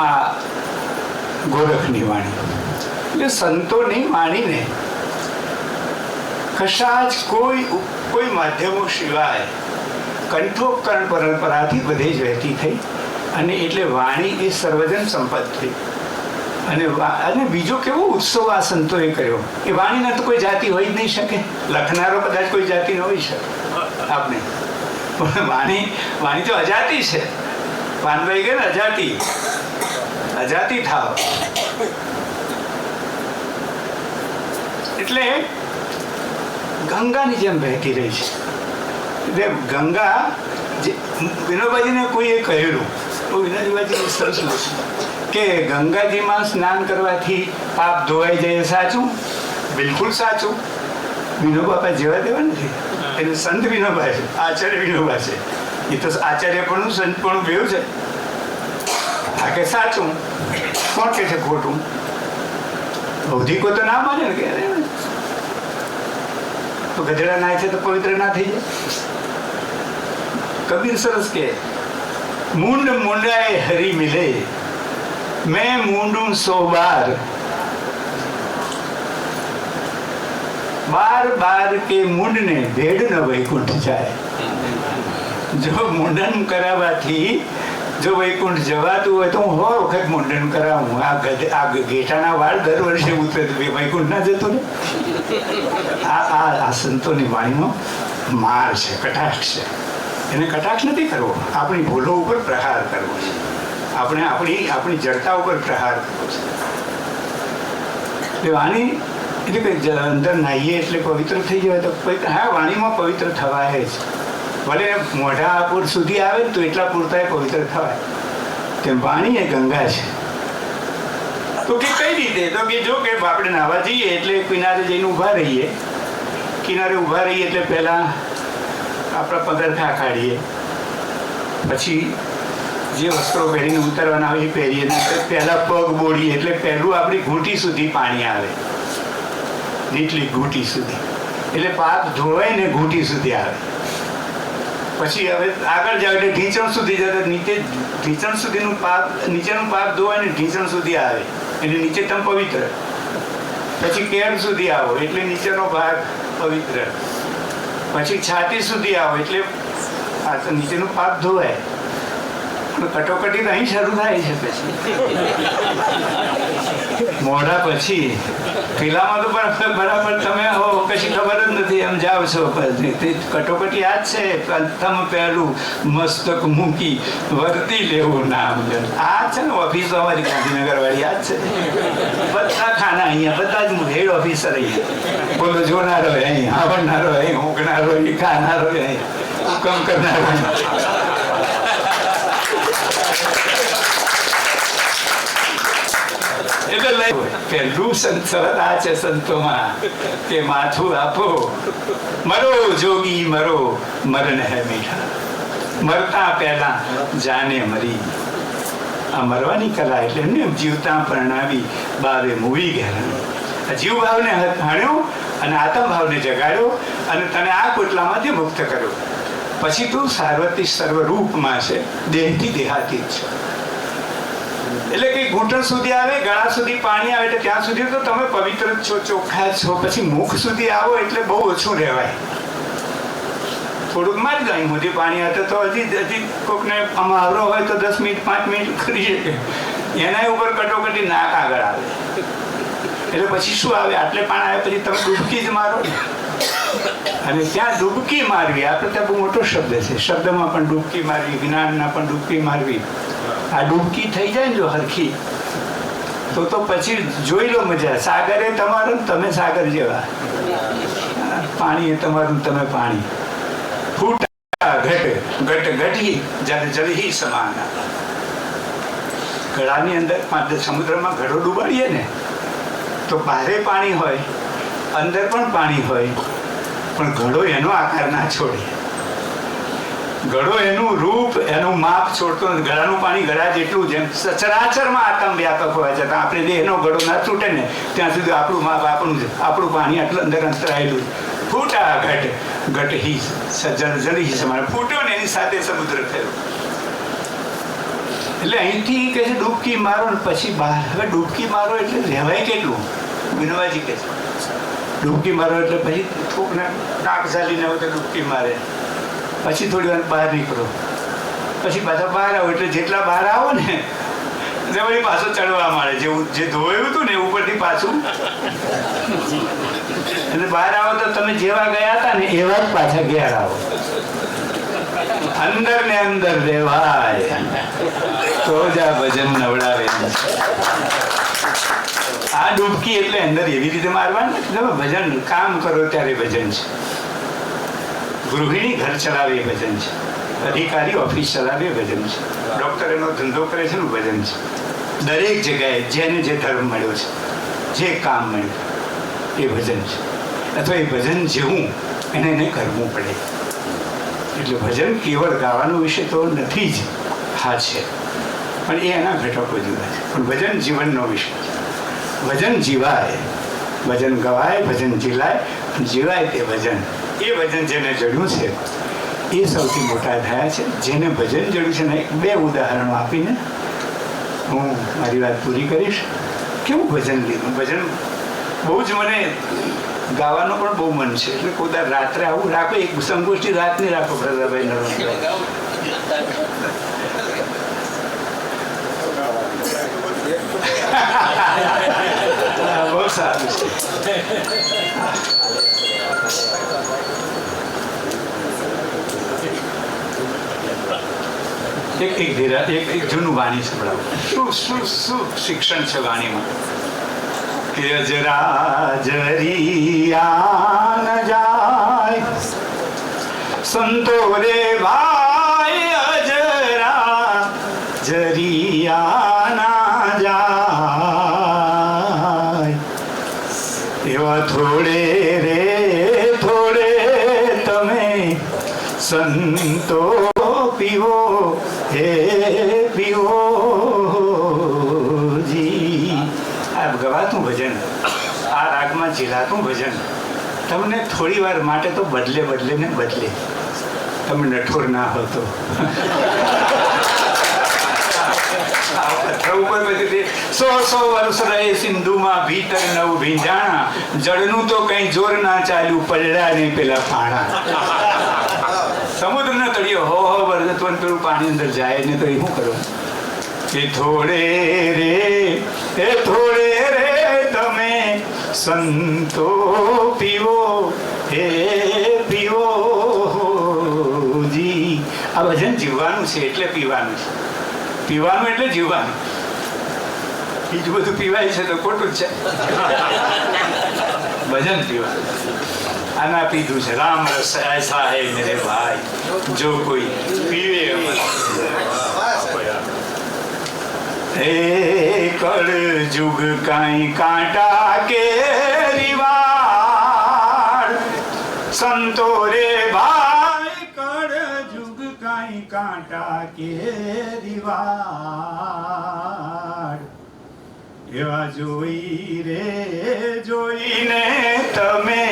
[SPEAKER 2] આ ગોરખની વાણી એટલે સંતોની વાણીને કશા જ કોઈ માધ્યમો સિવાય કંઠોપકરણ પરંપરાથી બધે જ વહેતી થઈ. અને એટલે વાણી એ સર્વજન સંપદ થઈ. અને બીજો કેવો ઉત્સવ આ સંતોએ કર્યો. એ વાણીના તો કોઈ જાતિ હોય જ નહીં શકે. લખનારો કદાચ કોઈ જાતિ ન હોઈ શકે આપણે, પણ વાણી તો અજાતિ છે. પાનભાઈ કે ને અજાતિ થાવ. એટલે ગંગાની જેમ વહેતી રહી છે. એટલે ગંગા જે વિનોબાજીને કોઈએ કહેલું તો વિનોબાજી સરસ કે ગંગાજીમાં સ્નાન કરવાથી પાપ ધોવાઈ જાય. સાચું, બિલકુલ સાચું. વિનોબા જેવા દેવા નથી. એટલે સંત વિનોબા છે, આચાર્ય વિનોબા છે. એ તો આચાર્ય પણ સંત પણ બેવ છે. આ કે સાચું, કોણ કે છે ખોટું? બૌદ્ધિકો તો ના માને ને કે તો ગધેડા નાય છે તો પવિત્ર ના થઈ જાય. કબીર સરસ કે મુંડ મુંડાએ હરી મિલે, મેં મૂંડું 100 બાર, બાર બાર કે મુંડને ભેડ ન વૈકુંઠ જાય. જો મુંડન કરાવવાથી જો વૈકુંઠ જવાતું હોય તો હું 100 વખત મુંડન કરાવું. આ ઘેટાના વાળ દર વર્ષે ઉતરે વૈકુંઠ ના જતો ને. આ સંતોની વાણીનો માર છે, કટાક્ષ છે. એને કટાક્ષ નથી કરવો, આપણી ભૂલો ઉપર પ્રહાર કરવો છે. આપણે આપણી જડતા ઉપર પ્રહાર કરવો છે. એટલે વાણી એટલે કે અંદર નાહીએ એટલે પવિત્ર થઈ જાય તો હા, વાણીમાં પવિત્ર થવાય જ. ભલે મોઢા પૂર સુધી આવે ને તો એટલા પૂરતા પવિત્ર થવાય. તેમ વાણી એ ગંગા છે. તો કે કઈ રીતે? તો કે જો કે આપણે નાહવા જઈએ એટલે કિનારે જઈને ઊભા રહીએ. કિનારે ઊભા રહીએ એટલે પહેલાં આપણા પગરખાં કાઢીએ, પછી જે વસ્ત્રો પહેરીને ઉતરવાના હોય એ પહેરીએ. પહેલાં પગ બોળીએ એટલે પહેલું આપણી ઘૂંટી સુધી પાણી આવે, નીચલી ઘૂંટી સુધી. એટલે પાપ ધોવાય ને ઘૂંટી સુધી આવે. પછી હવે આગળ જાવ એટલે ઢીંચણ સુધી જતા નીચે ઢીંચણ સુધીનું પાપ, નીચેનું પાપ ધોવાય ને ઢીંચણ સુધી આવે એટલે નીચે તમે પવિત્ર. પછી કેળ સુધી આવો એટલે નીચેનો ભાગ પવિત્ર. પછી છાતી સુધી આવો એટલે આ નીચેનું પાપ ધોવાય. કટોકટી તો અહીં શરૂ થાય છે. પછી મોઢા પછી પેલામાં તો પણ બરાબર તમે કશી ખબર જ નથી એમ જાઓ છો. કટોકટી આ જ છે. તમે પહેલું મસ્તક મૂકી વર્તી લેવું નામ. આ છે ને ઓફિસ અમારી ગાંધીનગર વાળી આ જ છે. બધા ખાના અહીંયા, બધા જ હેડ ઓફિસર અહીંયા. બોલો જોનારો અહીં, આવડનારો અહીં, ઊંઘનારો અહીં, ખાનારો અહીં, હુકમ કરનારો. એટલે પહેલું સંત આ છે સંતોમાં કે માથું આપો, મરો જોગી મરો, મરણ હે મીઠા. મરતા પહેલા જાને મરી. આ મરવાની કલા એટલે એમને જીવતા પરણાવી બાવે મૂવી ઘેરાણી. જીવ ભાવને હાણ્યો અને આત્મ ભાવને જગાડ્યો અને તને આ કોટલામાંથી મુક્ત કર્યો. પછી તું સાર્વત્રિક સર્વરૂપમાં છે, દેહથી દેહાતીત છે. એટલે કે ઘૂંટણ સુધી આવે, ગળા સુધી પાણી આવે એટલે ત્યાં સુધી તો તમે પવિત્ર છો, ચોખ્ખા છો. પછી મુખ સુધી આવો એટલે બહુ ઓછું રહેવાય. થોડુંક માં જ અહીં સુધી પાણી હતું તો હજી કોકને આમાં આવરો હોય તો 10 મિનિટ 5 મિનિટ કરી શકે. એના ઉપર કટોકટી નાક આગળ આવે એટલે પછી શું આવે? આટલે પાણી આવે પછી તમે ડૂબકી જ મારો. અને ત્યાં ડૂબકી મારવી આપણે ત્યાં બહુ મોટો શબ્દ છે. શબ્દમાં પણ ડૂબકી મારવી, જ્ઞાનના પણ ડૂબકી મારવી. આ ડૂબકી થઈ જાય ને જો હરખી તો પછી જોઈ લો મજા. સાગર એ તમારું, તમે સાગર જેવા. પાણી એ તમારું, તમે પાણી. ફૂટા ઘટ ઘટ ઘટી જલ જલહી સમાન. ગળાની અંદર સમુદ્રમાં ઘડો ડૂબાડીએ ને તો બહારે પાણી હોય, અંદર પણ પાણી હોય, પણ ઘડો એનો આકાર ના છોડે. ઘડો એનું રૂપ, એનું માપ છોડતો નથી. ગળાનું પાણી ગળા જેટલું જેમ સચરાચરમાં આત્મ વ્યાપક હોય છે. આપણે દેહનો ગળો ના છૂટે ને ત્યાં સુધી આપણું માપ, આપણું પાણી આટલું અંદર અંતરાયેલું. ફૂટા ઘટ ઘટ હી સજ્જન જલી સમાન. ફૂટ્યો ને એની સાથે સમુદ્ર થયો. એટલે અહીંથી કહે છે ડૂબકી મારો ને પછી બહાર. હવે ડૂબકી મારો એટલે રહેવાય કેટલું? વિનોબાજી કહે છે ડૂબકી મારો એટલે પછી થોકને નાક ઝાલીને હોય તો ડૂબકી મારે. પછી થોડી વાર બહાર નીકળો, પછી પાછા બહાર આવો. એટલે જેટલા બહાર આવો ને એટલે વળી પાછું ચડવા મળે. જેવું જે ધોયું હતું ને ઉપરથી પાછું. એટલે બહાર આવો તો તમે જેવા ગયા હતા ને એવા જ પાછા ઘેર આવો. અંદર ને અંદર રહેવાય તો જ આ ભજન નવડાવે. આ ડૂબકી એટલે અંદર એવી રીતે મારવાનું. તમે ભજન કામ કરો ત્યારે ભજન છે. ગૃહિણી ઘર ચલાવે એ ભજન છે. અધિકારી ઓફિસ ચલાવે એ ભજન છે. ડૉક્ટર એનો ધંધો કરે છે એનું ભજન છે. દરેક જગ્યાએ જેને જે ધર્મ મળ્યો છે, જે કામ મળ્યું એ ભજન છે. અથવા એ ભજન જેવું એને કરવું પડે. એટલે ભજન કેવળ ગાવાનો વિષય તો નથી જ, હા છે, પણ એ એના ઘટકો જુદા છે. પણ ભજન જીવનનો વિષય છે. ભજન જીવાય, ભજન ગવાય, ભજન જીલાય, જીવાય તે ભજન. એ ભજન જેને જડ્યું છે એ સૌથી મોટા થયા છે. જેને ભજન જડ્યું છે ને 2 ઉદાહરણો આપીને હું મારી વાત પૂરી કરીશ. કેવું ભજન લીધું? ભજન બહુ જ મને ગાવાનું પણ બહુ મન છે. એટલે કોઈ રાત્રે આવું રાખો, એક સંગોષ્ઠી રાતની રાખો. પ્રજાભાઈ
[SPEAKER 1] બહુ સારું છે. એક જૂનું વાણી સંભળાવો. શું શિક્ષણ છે વાણીમાં? કે અજરા જરિયા ન જાય સંતો રે ભાઈ, અજરા જરિયા ના જાય. એવા થોડે રે થોડે તમે સંતો પીવો હે પીઓજી. આ ગવાતું ભજન, આ રાગમાં ઝીલાતું ભજન તમને થોડી વાર માટે તો બદલે ને બદલે. તમે નઠોર ના હો તો સો વર્ષ રહે સિંધુમાં ભીતર નવ ભીંજાણા, જળનું તો કઈ જોર ના ચાલ્યું, પડ્યા નહીં પેલા પાણા. સમુદ્ર ના તળિયો હો વર્ગત્વન પેલું પાણી અંદર જાય ને તો એ શું કરો? એ થોડે રે તમે સંતો પીવો હે પીઓજી. આ ભજન જીવવાનું છે એટલે પીવાનું છે. પીવાનું એટલે જીવવાનું. બીજું બધું પીવાય છે તો ખોટું જ છે. ભજન પીવાનું. આના પીધું છે રામ રસ ऐसा है मेरे भाई, जो कोई पीवे એ કળ જુગ કાંઈ કાંટા કે રીવાડ, સંતો રે ભાઈ કળ જુગ કાંઈ કાંટા કે રીવાડ. એવા જોઈને તમે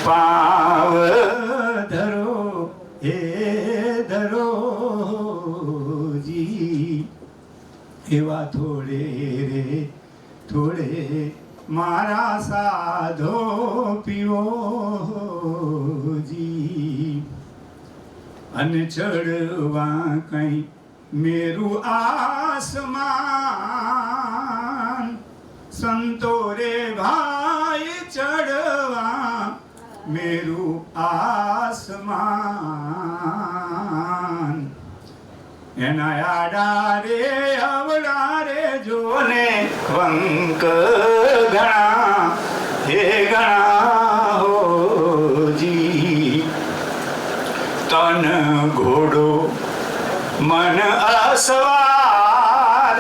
[SPEAKER 1] પાવ ધરો હે ધરોજી. એવા થોડે રે થોડે મારા સાધો પીઓજી. અને ચડવા કઈ મેરું આસમાન, સંતો રે ભાઈ ચડવા મેરું આસમાન. એના આડા રે અવડા રે જોને વંક ઘણા હે ઘણા હોજી. તન ઘોડો મન અસવાર,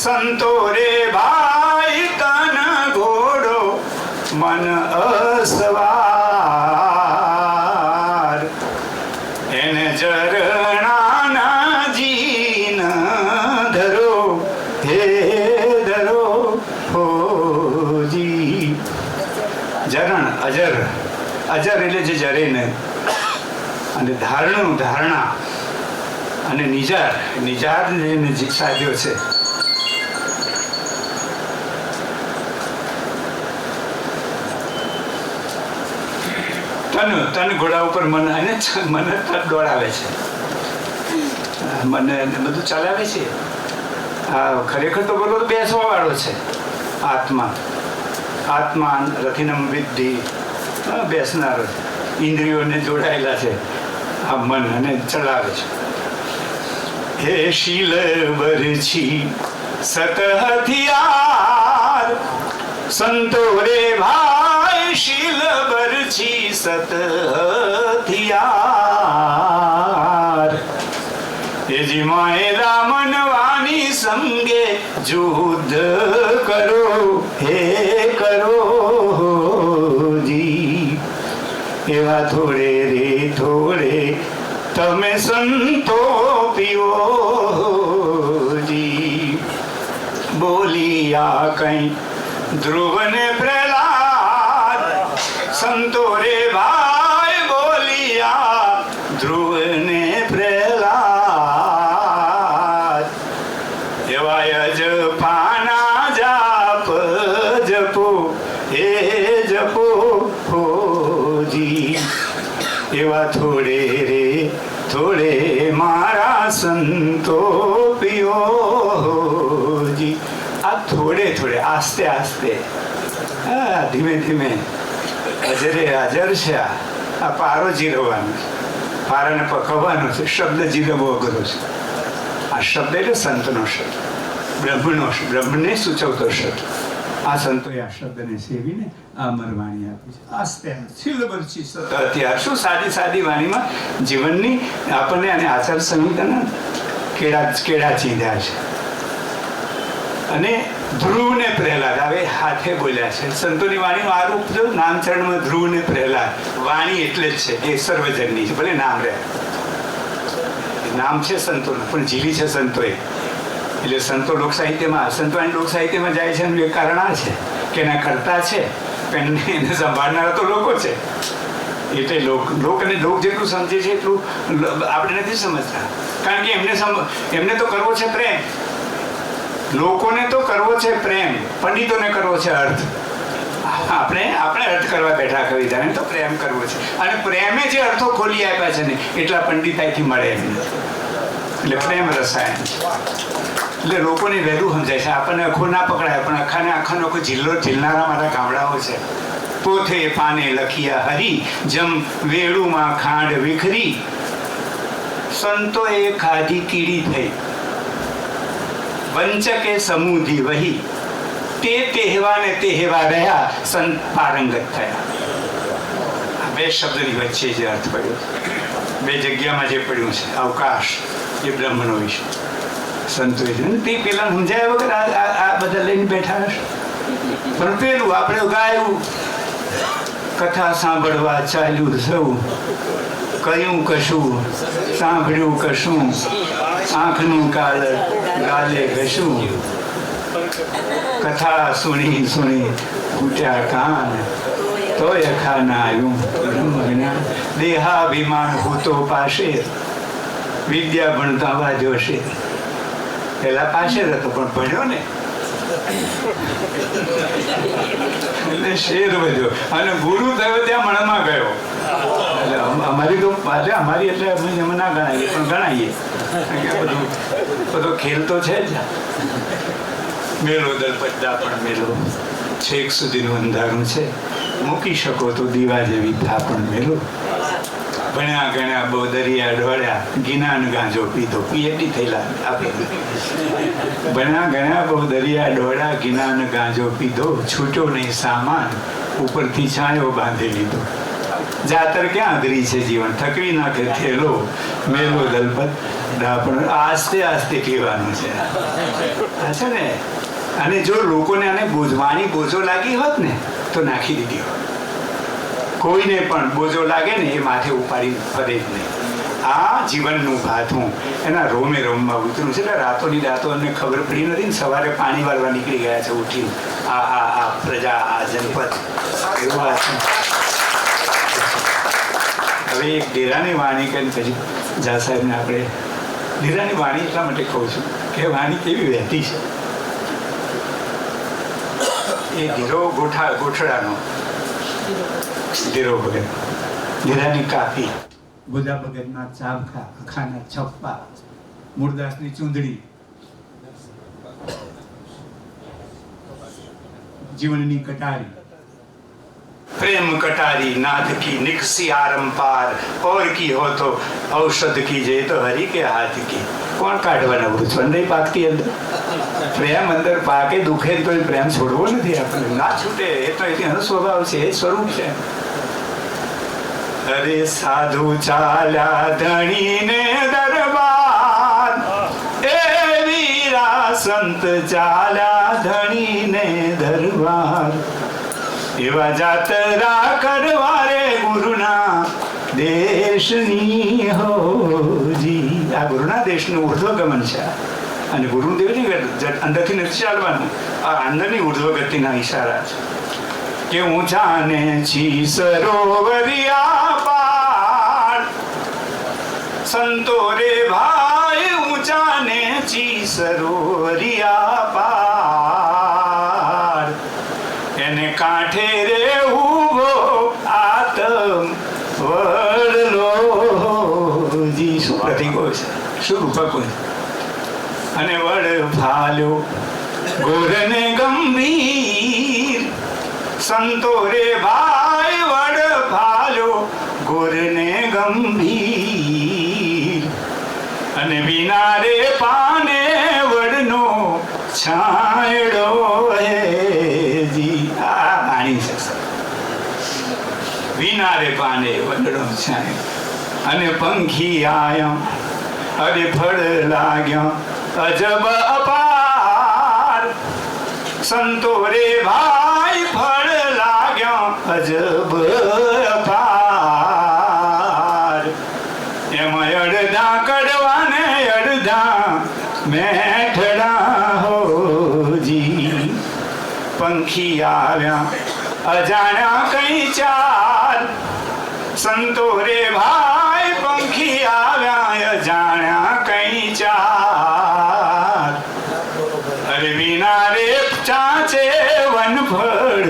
[SPEAKER 1] સંતો રે ભાઈ તન ઘોડો મન અસવાર. એને ચરણાના જીન ધરો હે ધરો હોજી. જરણ અજર, અજર એટલે જે જરે ને, અને ધારણું ધારણા, અને નિજાર જે સાધ્યો છે. તન ઘોડા ઉપર મન દોડાવે છે, મને બધું ચલાવે છે. ખરેખર તો બોલો બેસવા વાળો છે આત્મા રથિનમ વિદ્ધિ, બેસનાર ઇન્દ્રિયોને જોડાયેલા છે આ મન, અને ચલાવે છે. હે શીલ બરછી સત હથિયાર, સંતો રે ભાઈ શીલ બરછી સત હથિયાર. એજી માએ રામન વાણી સંગે યુદ્ધ કરો હે કરોજી. એવા થોડે રે થોડે તમે સંતો પીઓજી. બોલિયા કઈ ધ્રુવ ને પ્રહલાદ, સંતો રે ભાઈ બોલિયા ધ્રુવ ને પ્રહલાદ. એવા યજપાના જાપ જપો હે જપો હોજી. એવા થોડે રે થોડે મારા સંતો પીઓજી.
[SPEAKER 2] થોડે થોડે આસ્તે આસ્તે ધીમે ધીમે હાજરે હાજર છે. આ પારો જીરવવાનો છે, પારાને પકવવાનો છે. શબ્દ જીરવવો અઘરો છે. આ શબ્દ એટલે સંતનો શબ્દ, બ્રહ્મનો બ્રહ્મને સૂચવતો શબ્દ. આ સંતોએ આ શબ્દને સેવીને આ અમરવાણી આપી છે. આસ્તે સિલબરચી અત્યાર શું સાદી સાદી વાણીમાં જીવનની આપણને અને આચાર સંહિતાના કેળા ચીંધ્યા છે. અને ધ્રુવને પ્રહલાદ હવે હાથે બોલ્યા છે. સંતોની વાણીનું આ રૂપ જો નામચરણમાં ધ્રુવને પ્રહલાદ, વાણી એટલે જ છે એ સર્વજનની છે. ભલે નામ રહે, નામ છે સંતોનું પણ જીવી છે સંતોએ. એટલે સંતો લોક સાહિત્યમાં, સંતવાણી લોક સાહિત્યમાં જાય છે એનું એક કારણ આ છે કે એના કરતા છે, એને સંભાળનારા તો લોકો છે. એટલે લોક અને લોક જેટલું સમજે છે એટલું આપણે નથી સમજતા. કારણ કે એમને તો કરવો છે પ્રેમ, લોકોને તો કરવો છે પ્રેમ, પંડિતોને કરવો છે અર્થ. આપણે અર્થ કરવા બેઠા કવિતાને તો પ્રેમ કરવો છે. અને પ્રેમે જે અર્થો ખોલી આપ્યા છે ને એટલા પંડિતાઈથી મળે એમ નથી. એટલે પ્રેમ રસાયણ છે. એટલે લોકોને વહેલું સમજાય છે. આપણને અખો ના પકડાય પણ આખાનો આખો જિલ્લો ઝીલનારા મારા ગામડાઓ છે. પોથે પાને લખિયા હરી, જમ વેળુમાં ખાંડ વિખરી, સંતોએ ખાધી કીડી થઈ, વંચકે સમૂધી વહી, તે તેહવા ને તેહવા રહ્યા, સંત પારંગત થયા. બે શબ્દની વચ્ચે જે અર્થ પડ્યો, બે જગ્યામાં જે પડ્યું છે અવકાશ, એ બ્રહ્મનો વિષય સંતોષ. તે પેલા સમજાયા વગર આ બધા લઈને બેઠા હશે. પણ પેલું આપણે ગાયું, કથા સાંભળવા ચાલ્યું સૌ, કહ્યું કશું સાંભળ્યું કશું, આંખનું ગાલે ઘસું, કથા સુણી ફૂટ્યા કાન, તોય ખાના આવ્યું બ્રહ્મ જ્ઞાન. દેહાભિમાન ભૂતો પાસે, વિદ્યા ભણતા વાજ્યો છે. પેલા પાસે હતો પણ ભણ્યો ને એટલે શેર વધ્યો અને ગુરુ થયો ત્યાં મણમાં ગયો. એટલે અમારી એટલે અમે ના ગણાવીએ પણ ગણાવીએ. બધો ખેલ તો છે જ. મેલો દલપતદા પણ મેલો, છેક સુધીનું અંધારું છે, મૂકી શકો તો દીવા જેવી થા પણ મેલો. ભણ્યા ગણ્યા બહુ દરિયા ઢોળ્યા, ગિનાન ગાંજો પીધો. પીએચડી થયેલા આપણે. ભણ્યા ગણ્યા બહુ દરિયા ઢોળ્યા, ગિનાન ગાંજો પીધો, છૂટ્યો નહીં સામાન, ઉપરથી છાંયો બાંધી લીધો. જાતર ક્યાં અઘરી છે જીવન, થકવી નાખે થેલો, મેલો દલપત પણ આસ્તે આસ્તે પીવાનું છે. આ છે ને. અને જો લોકોને આને બોજવાની બોજો લાગી હોત ને તો નાખી દીધી હોત. કોઈને પણ બોજો લાગે ને એ માથે ઉપાડી ફરે જ નહીં. આ જીવનનું ભાથું એના રોમે રોમમાં ઉતર્યું છે. એટલે રાતોની રાતો અમને ખબર પડી નથી ને સવારે પાણી વાળવા નીકળી ગયા છે ઉઠી આ પ્રજા, આ જનપદ એવું આ છે. હવે એક ડેરાની વાણી કરીને પછી જા સાહેબને આપણે ડેરાની વાણી એટલા માટે કહું છું કે વાણી કેવી વહેતી છે. એ ધીરો ગોઠડાનો ધીરો ભગત, ધીરાની કાપી, ગોદા ભગતના ચાબખા, અખાના છપ્પા, મૂળદાસની ચૂંદડી, જીવનની કટારી, प्रेम कटारी नाथ की निकसी आरंपार, और की हो तो औषध की जय तो हरि के हाथ की. કોણ કાઢવાના વૃક્ષ નહીં પાકતી અંદર. પ્રેમ અંદર પાકે દુખે તો પ્રેમ છોડવો નથી આપણે, ના છૂટે. એ તો એનો સ્વભાવ છે, એ સ્વરૂપ છે. અરે સાધુ ચાલ્યા ધણીને દરબાર, એ વીરા સંત ચાલ્યા ધણીને દરબાર, એવા જાતરા કરવા રે ગુરુના દેશની હોજી. આ ગુરુના દેશનું ઉર્ધ્વગમન છે. અને ગુરુદેવની અંદરથી નથી ચાલવાનું, આ અંદરની ઉર્ધ્વગતિના ઈશારા છે કે ઊંચા ને છી સરોવરિયા પાર, સંતો રે ભાઈ ઊંચા ને છી સરોવરિયા પાર, એને કાંઠે રે ઉભો આતમ વડલો જી. શું પ્રતિકો છે, શું રૂપકો છે. અને વડ ફાલ્યો ગોરને ગંભીર સંતો રે ભાઈ વડ ભાલો ગોરને ગંભીર અને વિના રે પાને વડનો છાંયડો હેજી. આ વાણી છે વિના રે પાને વડનો છાંયડો. અને પંખી આયા અરે ફળ લાગ્યા અજબ અપાર સંતો રે ભાઈ ફળ લાગ્યા અજબ અપાર. એમાં અડધા કડવાને અડધા મેઠડા હોજી. પંખી આવ્યા અજાણ્યા કઈ ચાર સંતો રે ભાઈ પંખી આવ્યા અજાણ્યા કઈ ચાર. અરે વિના રે ચાચે વનફળ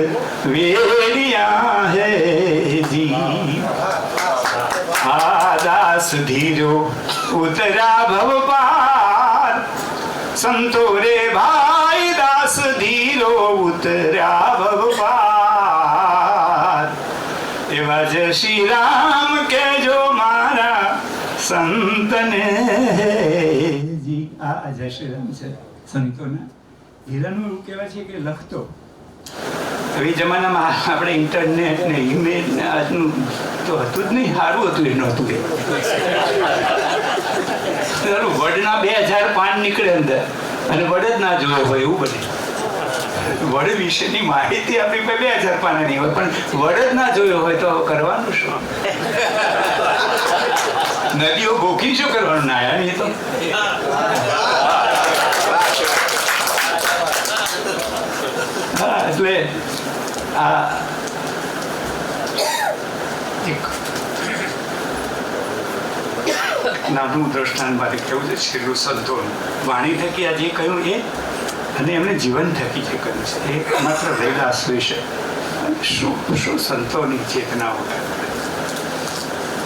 [SPEAKER 2] વેડિયા હેજી. આ દાસ ધીરો ઉતરા ભવ પાર સંતો રે ભાઈ દાસ ધીરો ઉતર્યા ભવ પાર. એવા જય શ્રી રામ કેજો મારા સંતને જી. આ જય શ્રી રામ છે સંતોના. ધીરાનું એવું કહેવાય છે કે લખતો. હવે જમાનામાં આપણે ઇન્ટરનેટ ને ઈમેલ ને આજનું તો હતું જ નહીં. સારું હતું એ નહોતું એ વડના 2000 પાન નીકળે અંદર અને વડ જ ના જોયો હોય એવું બને. વડ વિશેની માહિતી આપણી પાસે 2000 પાનાની હોય પણ વડ જ ના જોયો હોય તો કરવાનું શું? નદીઓ ગોખી શું કરવાનું? નાયા નહીં તો. હા એટલે આ એક નાનું દ્રષ્ટાંત મારે કેવું છે છેલ્લું સંતોનું વાણી થકી આ જે કહ્યું એ અને એમને જીવન થકી જે કર્યું છે એ માત્ર રૈદાસ વિશે શું શું સંતોની ચેતના વગર.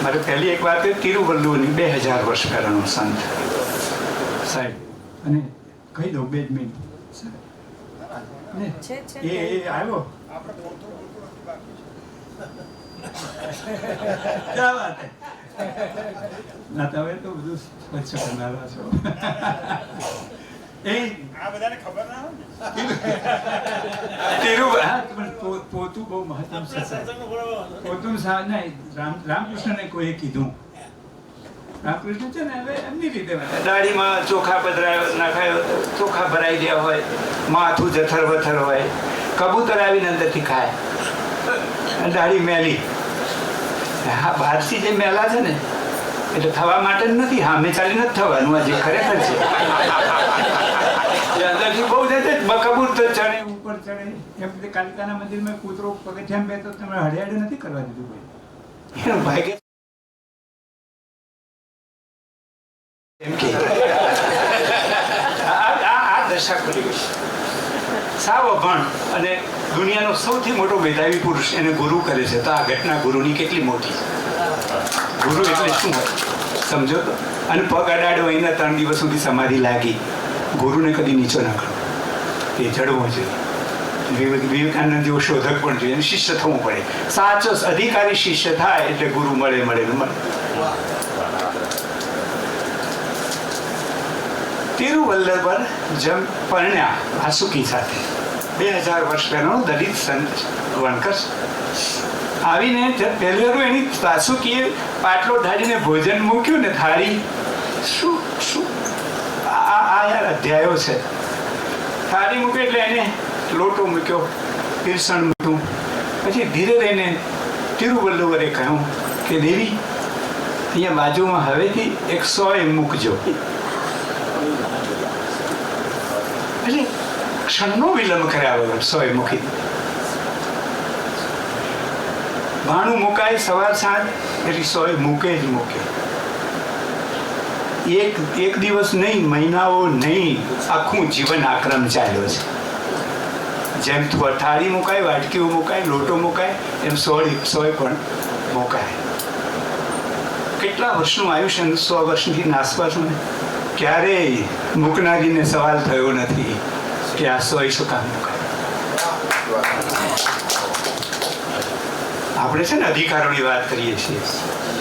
[SPEAKER 2] મારે પહેલી એક વાત તિરુવલ્લુવરની 2000 વર્ષ પહેલાનો સંત સાહેબ અને કહી દઉં 2 મિનિટ એ આવ્યો. ના તમે તો બધું સ્વચ્છ કરનારા છો. પોતું બહુ મહત્વ પોતું રામકૃષ્ણને કોઈએ કીધું. રામકૃષ્ણ છે ને હવે એમની રીતે દાઢીમાં ચોખા પધરાયો નાખાયો ચોખા ભરાઈ ગયા હોય માથું જથર વથર હોય કબૂતર આવીને અંદરથી ખાય દાઢી મેલી. હા બહારથી જે મેલા છે ને એટલે થવા માટે જ નથી. સામે ચાલીને જ થવાનું આ જે ખરેખર છે. અંદરથી બહુ જશે કબૂતર ચડે ઉપર ચડે. એમ રીતે કાલિકાના મંદિરમાં કૂતરો પગથિયામાં બે તો તમે હડિયાડે નથી કરવા દીધું ભાઈ. ભાઈ આ દશા ખુલી ગઈ. સાવ અભણ અને દુનિયાનો સૌથી મોટો મેધાવી પુરુષ એને ગુરુ કરે છે તો આ ઘટના ગુરુની કેટલી મોટી. ગુરુ એટલે શું હોય સમજો તો. અને પગ અડાડ્યો એના 3 દિવસ સુધી સમાધિ લાગી. ગુરુને કદી નીચો ના કરો. એ જડવો જોઈએ. વિવેકાનંદ જેવો શોધક પણ જોઈએ. શિષ્ય થવું પડે. સાચો અધિકારી શિષ્ય થાય એટલે ગુરુ મળે મળે મળે. તિરુવલ્લભર જમ પરણ્યા વાસુકી સાથે 2000 વર્ષ પહેલાનો દલિત સંત વણકર આવીને પહેલું એની વાસુકીએ પાટલો ઢાળીને ભોજન મૂક્યું ને થાળી શું શું આ યાર અધ્યાયો છે. થાળી મૂકી એટલે એને લોટો મૂક્યો પીરસણ મૂક્યું. પછી ધીરે રહીને તિરુવલ્લભરે કહ્યું કે દેવી અહીંયા બાજુમાં હવેથી 100 મૂકજો. એટલે ક્ષણનો વિલંબ કર્યા વગર 100 મૂકી. ભાણું મુકાય સવાર સાંજ એટલે 100 મૂકે જ મૂકે. એક દિવસ નહીં મહિનાઓ નહીં આખું જીવન આક્રમ ચાલ્યો છે. જેમ થાળી મુકાય વાટકીઓ મુકાય લોટો મુકાય એમ 100 પણ મુકાય. કેટલા વર્ષનું આયુષ્ય 100 વર્ષની નાસપાસનું ક્યારેય મૂકનારીને સવાલ થયો નથી. કે આ 100 શું કામ કરે. આપણે છે ને અધિકારોની વાત કરીએ છીએ,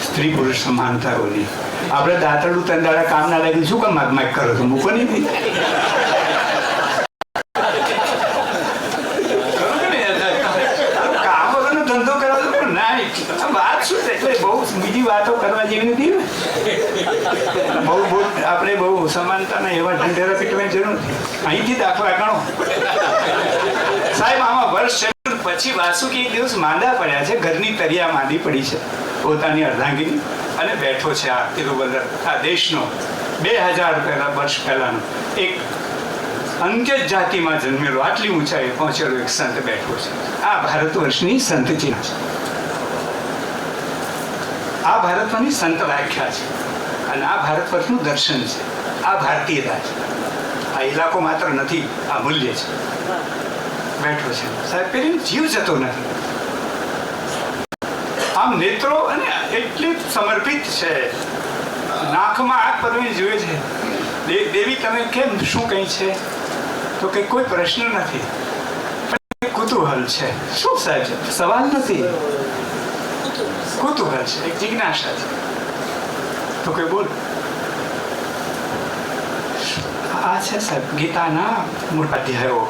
[SPEAKER 2] સ્ત્રી પુરુષ સમાનતાઓની. આપણે દાંતરડું તંદાળા કામ ના લાગ્યું શું કામ માગ કરો છો, મૂકો નહીં. કામ વગરનો ધંધો કરાવો પણ ના, વાત શું છે એટલે બહુ બીજી વાતો કરવા જેવી નથી ને. બહુ આપણે બહુ સમાનતાના એવા ઢંઢેરા પીટવાની જરૂર નથી. અહીંથી દાખલા ગણો સાહેબ. આમાં વર્ષ પછી વાસુકી એક દિવસ માંદા પડ્યા છે, ઘરની તરિયા માંદી પડી છે પોતાની અર્ધાંગીની, અને બેઠો છે આ તિરુવલ્લર, આ દેશનો 2000 વર્ષ પહેલાનો એક અંત્ય જાતિમાં જન્મેલો, આટલી ઊંચાઈ પહોંચેલો એક સંત બેઠો છે. આ ભારત વર્ષની સંતજી છે, આ ભારતની સંત વ્યાખ્યા છે, અને આ ભારત વર્ષનું દર્શન છે, આ ભારતીયતા છે. આ ઇલાકો માત્ર નથી, આ મૂલ્ય છે. બેઠો છે સાહેબ, પેલી જીવ જતો નથી. આમ નેત્રો અને એટલી સમર્પિત છે, નાકમાં આગ પરવીને જુએ છે. દેવી તમે કેમ, શું કઈ છે? તો કે કોઈ પ્રશ્ન નથી, પણ કુતૂહલ છે. શું સાહેબ છે? સવાલ નથી, કુતૂહલ છે, એક જિજ્ઞાસા છે. તો કે બોલ. આ છે સાહેબ ગીતાના મૂળ અધ્યાયો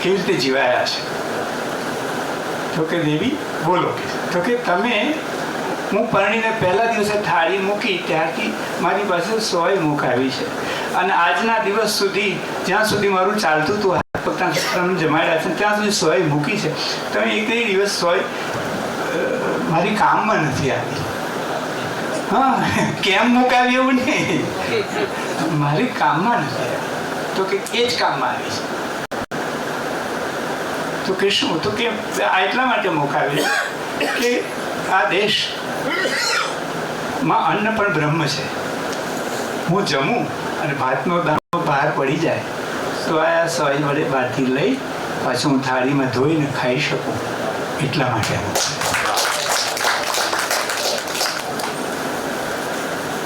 [SPEAKER 2] કેવી રીતે જીવાયા છે. તો કે દેવી બોલો. તો કે તમે, હું પરણીને પહેલા દિવસે થાળી મૂકી ત્યારથી મારી પાસે 100 મુખ આવી છે, અને આજના દિવસ સુધી જ્યાં સુધી મારું ચાલતું હતું, હાથ પગના સૂત્રને જમાડ્યા છે ત્યાં સુધી 100 મૂકી છે. તમે એક દિવસ 100 મારી કામમાં નથી આવી. હા, કેમ મુકાવી એવું નહીં, મારી કામમાં નથી આવી. તો કે એ જ કામમાં આવી છે. તો કે શું? તો કે એટલા માટે મુકાવી કે આ દેશમાં અન્ન પણ બ્રહ્મ છે. હું જમું અને ભાતનો દાણો બહાર પડી જાય તો આ 100 વડે બહારથી લઈ પાછું હું થાળીમાં ધોઈને ખાઈ શકું, એટલા માટે.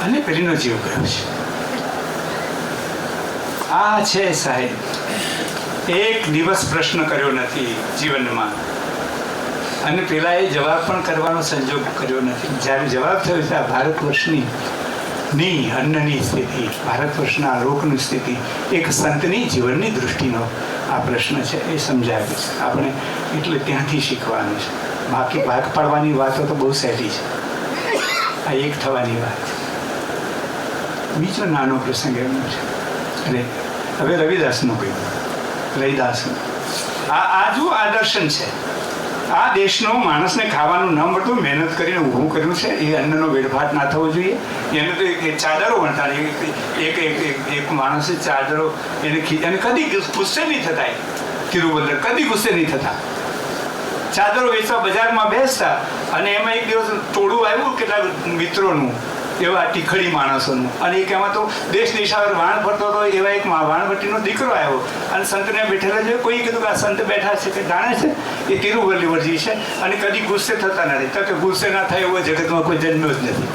[SPEAKER 2] અને પેલીનો જીવ ગયો છે. આ છે સાહેબ, એક દિવસ પ્રશ્ન કર્યો નથી જીવનમાં, અને પેલાએ જવાબ પણ કરવાનો સંજોગ કર્યો નથી. જ્યારે જવાબ થયો છે આ ભારત વર્ષની અન્નની સ્થિતિ, ભારત વર્ષના લોકની સ્થિતિ, એક સંતની જીવનની દૃષ્ટિનો આ પ્રશ્ન છે, એ સમજાવે છે આપણે. એટલે ત્યાંથી શીખવાનું છે. બાકી ભાગ પાડવાની વાતો તો બહુ સહેલી છે, આ એક થવાની વાત. બીજો નાનો પ્રસંગ એમનો છે, હવે રવિદાસનું કહ્યું. રવિદાસનું આ જુઓ, આ દર્શન છે. આ દેશનો માણસને ખાવાનું ન મળતું, મહેનત કરીને ઊભું કર્યું છે. એ અન્નનો વેડફાટ ના થવો જોઈએ. એને તો ચાદરો વણતા, એક માણસે ચાદરો એને કદી ગુસ્સે નહીં થતા. તિરુવલ્લર કદી ગુસ્સે નહીં થતા. ચાદરો વેચવા બજારમાં બેસતા, અને એમાં એક દિવસ ટોળું આવ્યું કેટલાક મિત્રોનું, એવા ટીખડી માણસોનું, અને એક એમાં તો દેશ દિશાવર વાણ ફરતો હતો, એવા એક વાણવટીનો દીકરો આવ્યો અને સંતને બેઠેલા જોયો. કોઈ કીધું કે આ સંત બેઠા છે કે જાણે છે એ તિરુવલ્લવરજી છે, અને કદી ગુસ્સે થતા નથી. તો કે ગુસ્સે ના થાય એવો જગતમાં કોઈ જન્મ્યો જ નથી.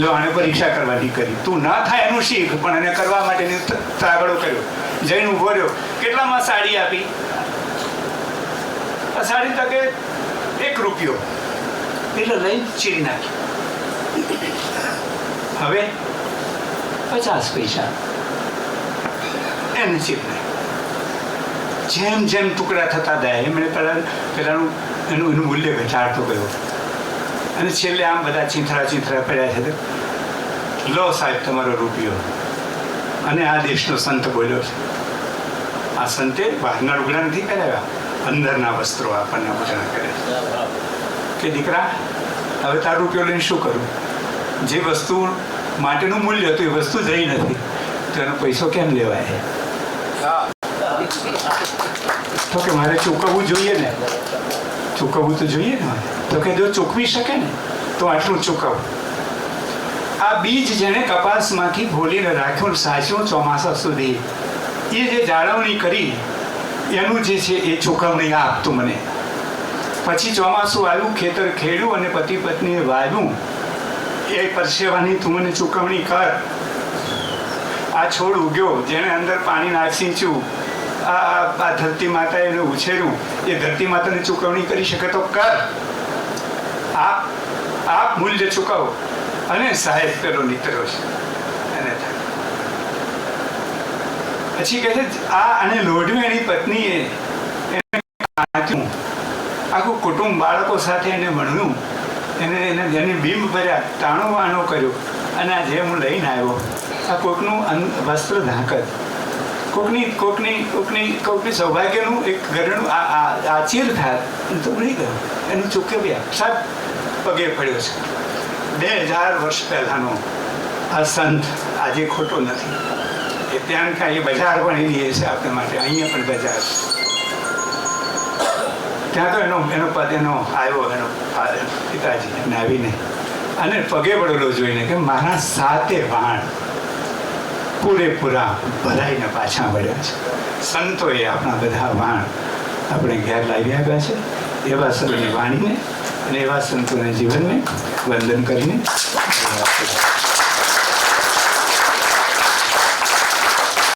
[SPEAKER 2] લો, આને પરીક્ષા કરવાની કરી. તું ના થાય એનું શીખ, પણ એને કરવા માટેની ત્રાગડો કર્યો. જઈને ઉભો રહ્યો. કેટલામાં સાડી આપી? આ સાડી તકે 1 રૂપિયો. એટલે લઈને ચીરી નાખી. હવે 50 પૈસા એને ચીરી. જેમ જેમ ટુકડા થતા જાય એમણે પેલાનું એનું મૂલ્ય ઘટાડતો ગયો, અને છેલ્લે આમ બધા ચીંથરા પડ્યા છે. લો સાહેબ તમારો રૂપિયો. અને આ દેશનો સંત બોલ્યો છે. આ સંતે બહારના લુગડા નથી પહેરાવ્યા, અંદરના વસ્ત્રો આપણને પૂજન કરે કે દીકરા, હવે તારો રૂપિયો લઈને શું કરું? જે વસ્તુ માટેનું મૂલ્ય હતું એ વસ્તુ જઈ નથી, તો એનો પૈસો કેમ લેવાય? તો કે મારે ચૂકવવું જોઈએ ને. ચૂકવવું તો જોઈએ ને. તો કે જો ચૂકવી શકે ને તો આટલું ચૂકવ. આ બીજ જેને કપાસમાંથી ભોલીને રાખ્યું, સાચું ચોમાસા સુધી, એ જે જાળવણી કરી એનું જે છે એ ચૂકવણી આપતું મને. પછી ચોમાસું આવ્યું, ખેતર ખેડ્યું અને પતિ પત્નીએ વાવ્યું, એ પરસેવાની તું મને ચૂકવણી કર. આ છોડ ઉગ્યો, જેને અંદર પાણી નાખ સિંચ્યું, આ ધરતી માતાએ એને ઉછેર્યું, એ ધરતી માતાની ચૂકવણી કરી શકે તો કર. આપ મૂલ્ય ચૂકવો. અને સાહેબ પેલો નીતરો છે એને થાય. પછી કહે છે અને લોઢ્યું એની પત્નીએ એને વાંચ્યું, આખું કુટુંબ બાળકો સાથે એને ભણ્યું, એને બિંબ ભર્યા, ટાણો વાણો કર્યો. અને આ જે હું લઈને આવ્યો, આ કોકનું વસ્ત્ર ઢાંકત, કોકની સૌભાગ્યનું એક ઘરનું આચીર થાય તો નહીં ગયું. એનું ચૂકવ્યા સાહેબ પગે પડ્યો છે. 2000 વર્ષ પહેલાનો આ સંત આજે ખોટો નથી. એ ત્યાં કાંઈ બજાર પણ એની છે આપણા માટે. અહીંયા પણ બજાર ત્યાં તો એનો પદ આવ્યો એનો પિતાજી એને આવીને અને પગે પડેલો જોઈને કે મારા 7 વાણ પૂરેપૂરા ભરાઈને પાછા વળ્યા છે. સંતોએ આપણા બધા વાણ આપણે ઘેર લાવી આવ્યા છે. એવા સંતોની વાણીને અને એવા સંતોના જીવનને વંદન કરીને